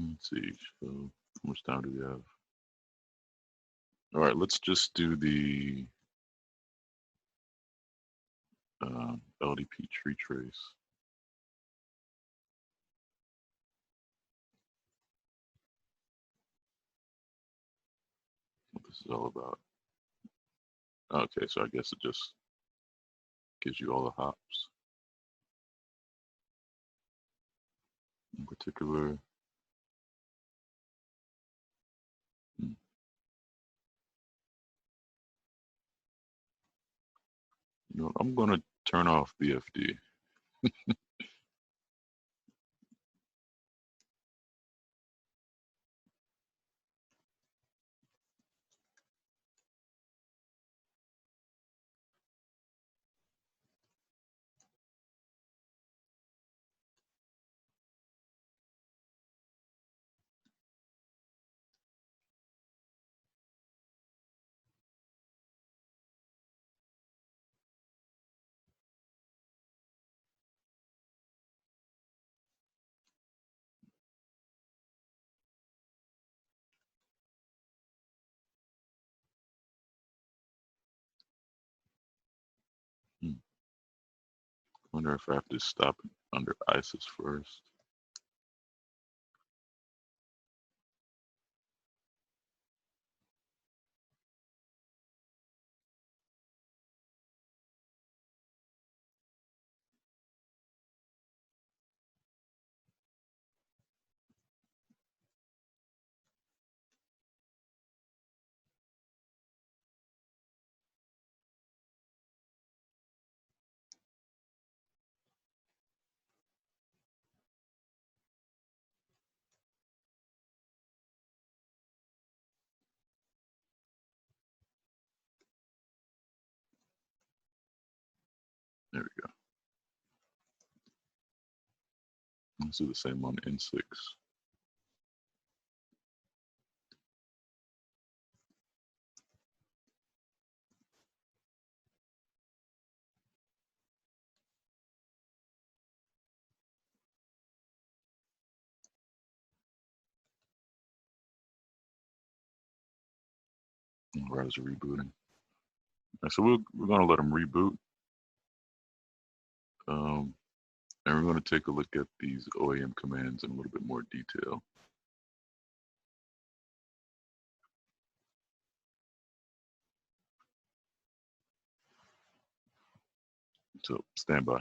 Let's see. So how much time do we have? All right, let's just do the LDP tree trace. What this is all about. Okay, so I guess it just gives you all the hops. In particular, you know, I'm gonna turn off BFD. Wonder if I have to stop it under ISIS first. There we go. Let's do the same on N6. Routers are rebooting. So we're going to let them reboot. And we're going to take a look at these OAM commands in a little bit more detail. So stand by.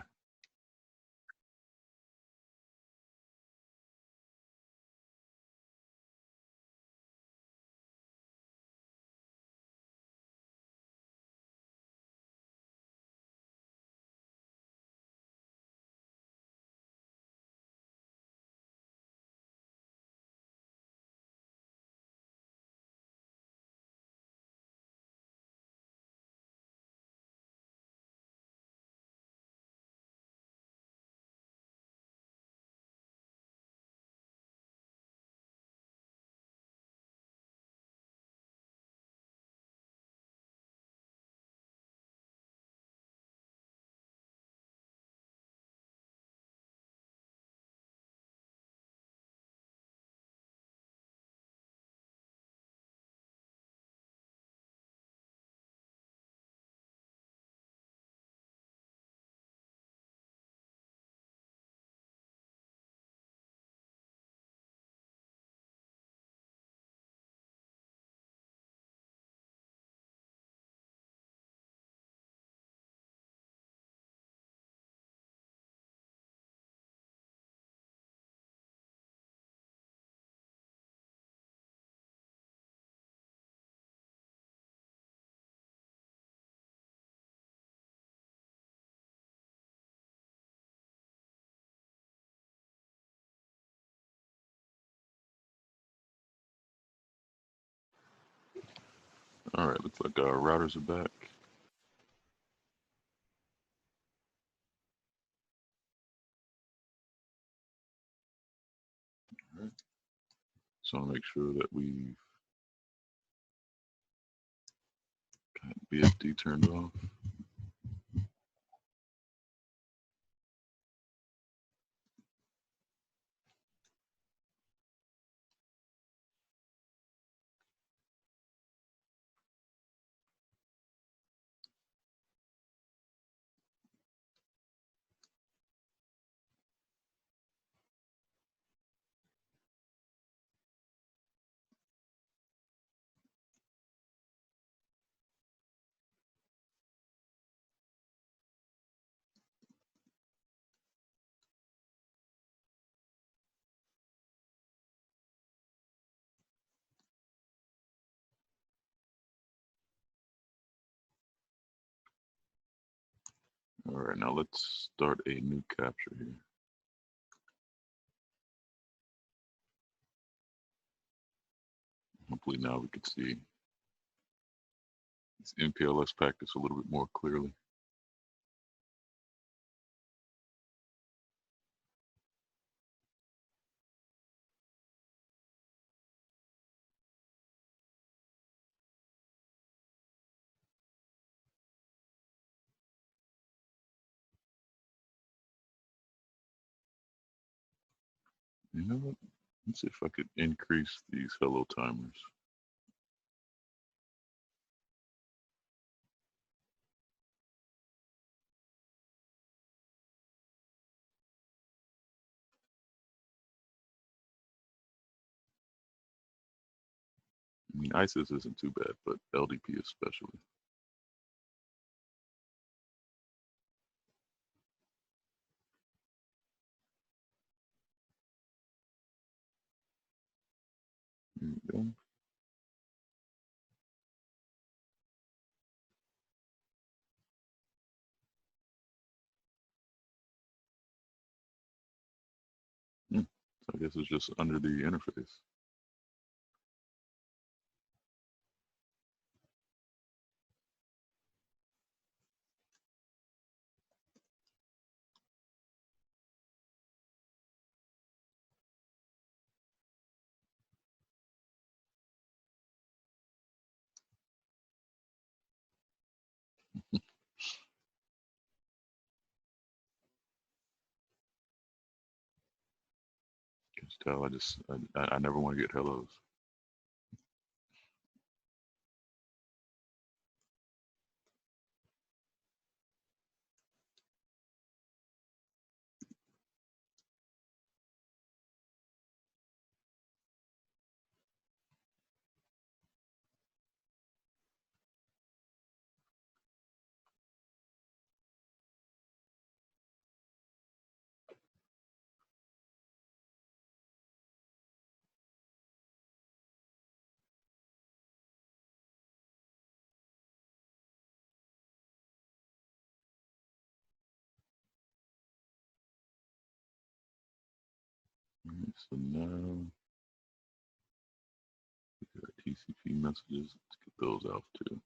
All right, looks like our routers are back. All right. So I'll make sure that we've got BFD turned off. All right, now let's start a new capture here. Hopefully now we can see this MPLS package a little bit more clearly. You know what? Let's see if I could increase these hello timers. I mean, ISIS isn't too bad, but LDP especially. There you go. So I guess it's just under the interface. Just tell I never want to get hellos. Right, so now we got TCP messages. Let's get those out too.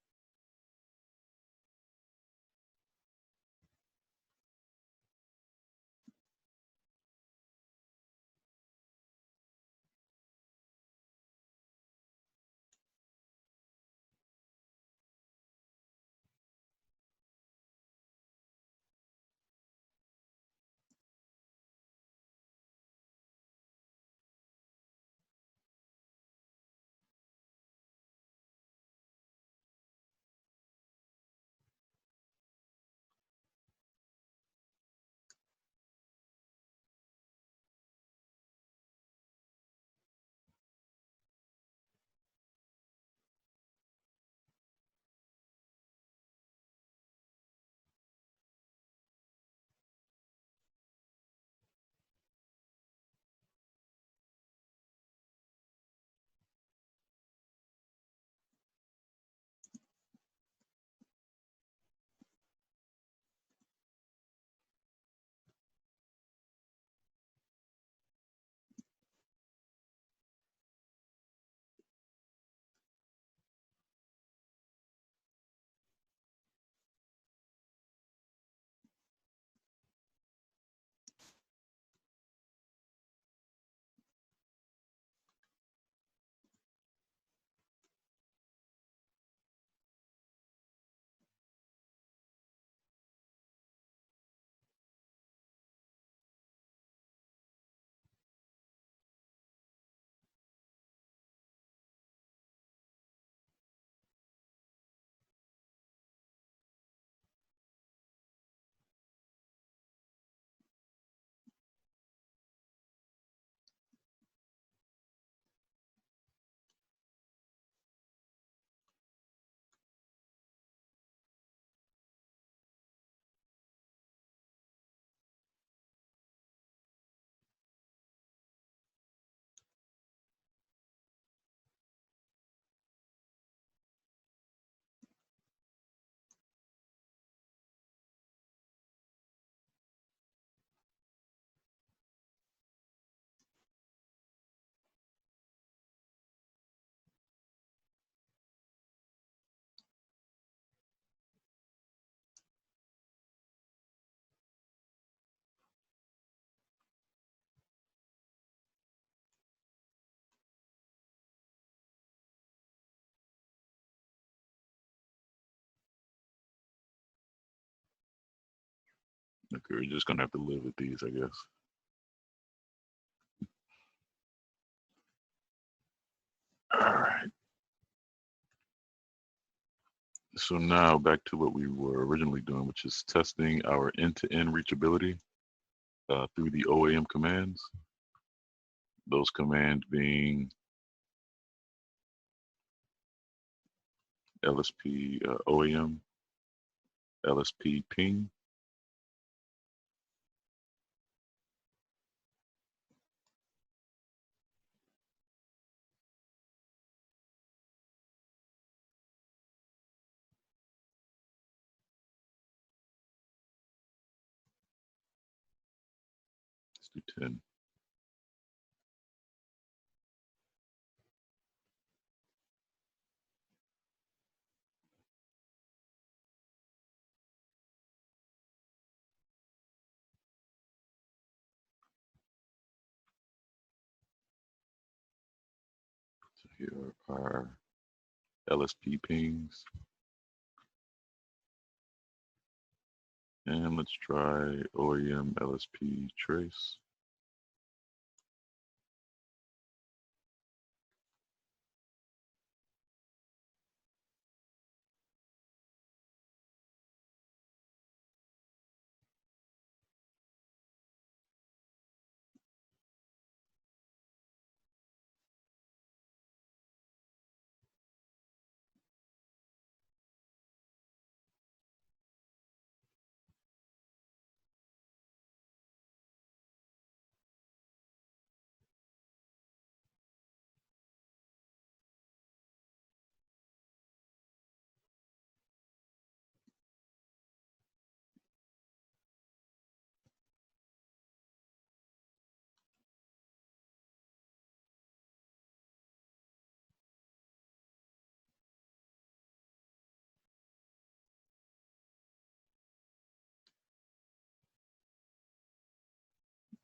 Okay, we're just gonna have to live with these, I guess. All right. So now back to what we were originally doing, which is testing our end-to-end reachability through the OAM commands. Those commands being LSP OAM, LSP ping, let's do 10. So here are our LSP pings. And let's try OAM LSP trace.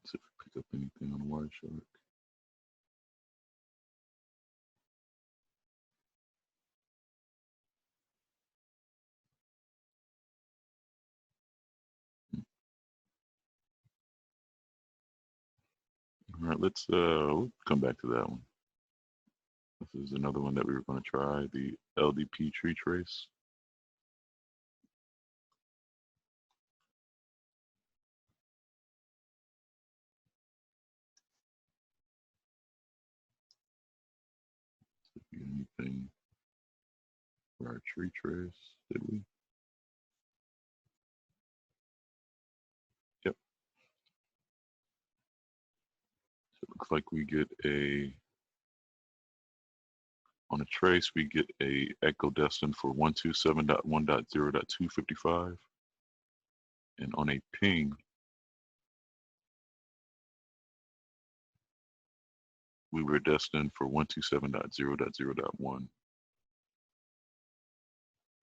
See if we pick up anything on Wireshark. All right, let's we'll come back to that one. This is another one that we were going to try, the LDP tree trace. Anything for our tree trace, did we? Yep. So it looks like we get on a trace, we get a echo destined for 127.1.0.255. And on a ping, we were destined for 127.0.0.1.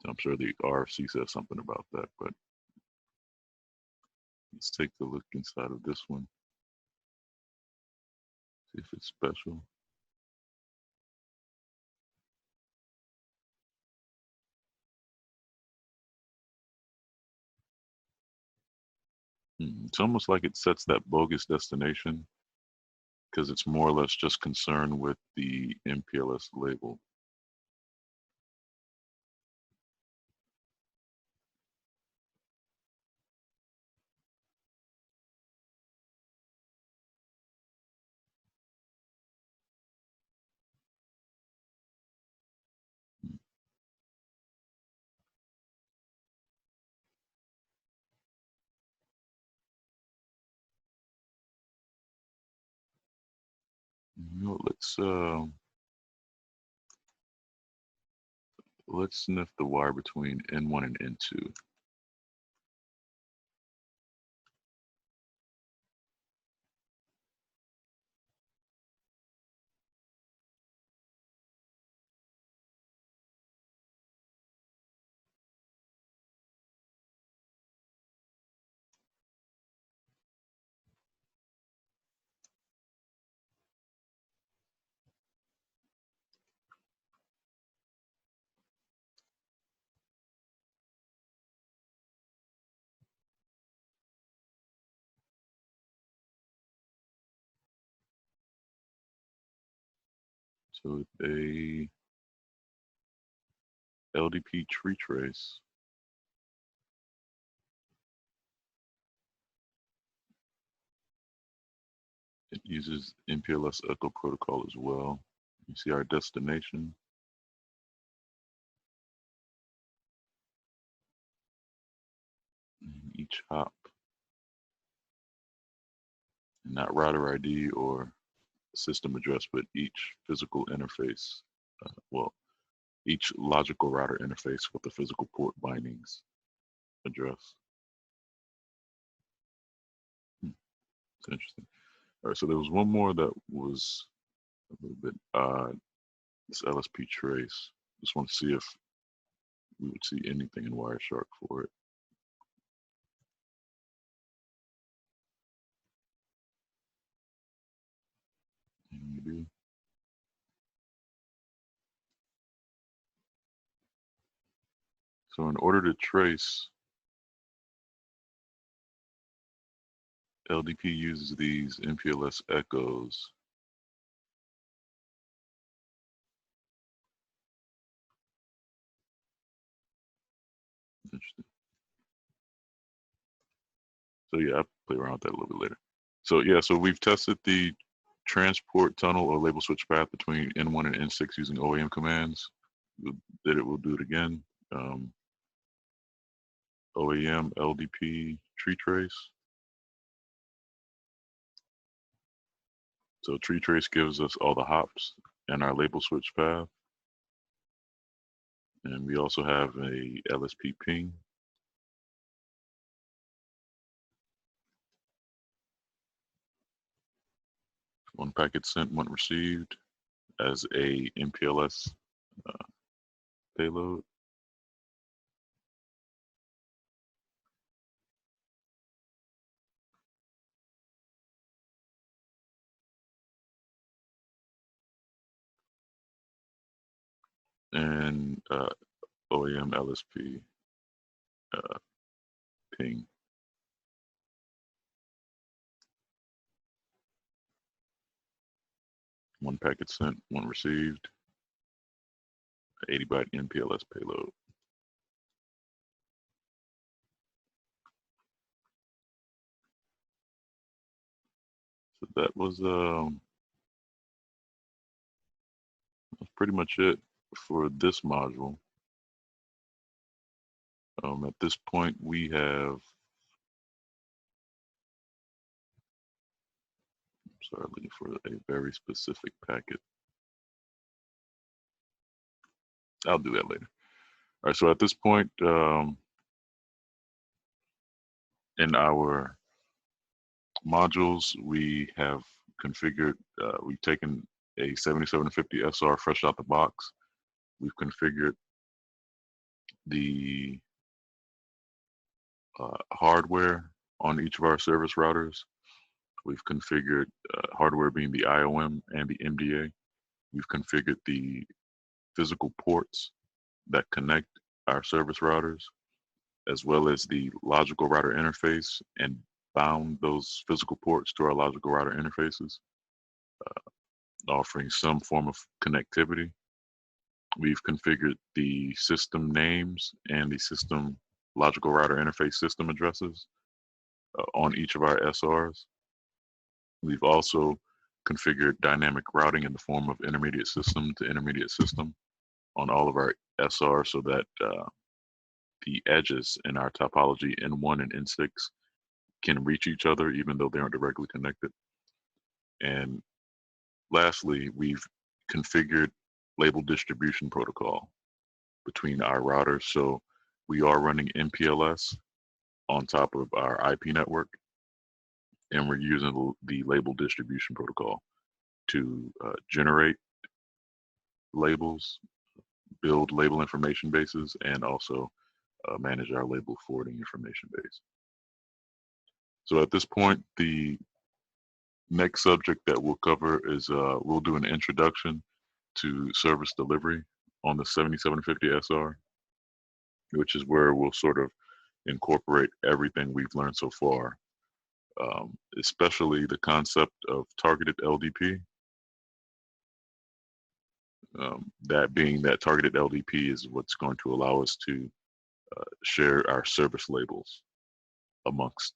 I'm sure the RFC says something about that, but let's take a look inside of this one. See if it's special. It's almost like it sets that bogus destination because it's more or less just concerned with the MPLS label. You know, let's sniff the wire between N1 and N2. So a LDP tree trace, it uses MPLS echo protocol as well. You see our destination. And each hop, not router ID or system address, but each physical interface, well, each logical router interface with the physical port bindings address. It's interesting. All right, so there was one more that was a little bit odd. This LSP trace. Just want to see if we would see anything in Wireshark for it. And we do. So in order to trace, LDP uses these MPLS echoes. Interesting. So yeah, I'll play around with that a little bit later. So yeah, so we've tested the transport tunnel or label switch path between N1 and N6 using OAM commands. We did it, we'll do it again. OAM LDP tree trace. So tree trace gives us all the hops in our label switch path. And we also have a LSP ping. One packet sent, one received as a MPLS payload. And OAM LSP ping. One packet sent, one received. 80 byte MPLS payload. So that was that's pretty much it for this module. At this point, we have, sorry, looking for a very specific packet. I'll do that later. All right, so at this point, in our modules, we have configured, we've taken a 7750 SR fresh out the box. We've configured the hardware on each of our service routers. We've configured hardware being the IOM and the MDA. We've configured the physical ports that connect our service routers, as well as the logical router interface, and bound those physical ports to our logical router interfaces, offering some form of connectivity. We've configured the system names and the system logical router interface system addresses on each of our SRs. We've also configured dynamic routing in the form of intermediate system to intermediate system on all of our SRs, so that the edges in our topology N1 and N6 can reach each other even though they aren't directly connected. And lastly, we've configured label distribution protocol between our routers. So we are running MPLS on top of our IP network, and we're using the label distribution protocol to generate labels, build label information bases, and also manage our label forwarding information base. So at this point, the next subject that we'll cover is we'll do an introduction to service delivery on the 7750 SR, which is where we'll sort of incorporate everything we've learned so far, especially the concept of targeted LDP, That being that targeted LDP is what's going to allow us to share our service labels amongst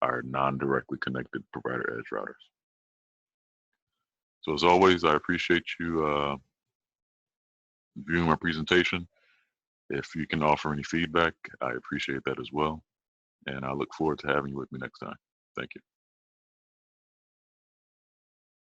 our non-directly connected provider edge routers. So as always, I appreciate you viewing my presentation. If you can offer any feedback, I appreciate that as well. And I look forward to having you with me next time. Thank you.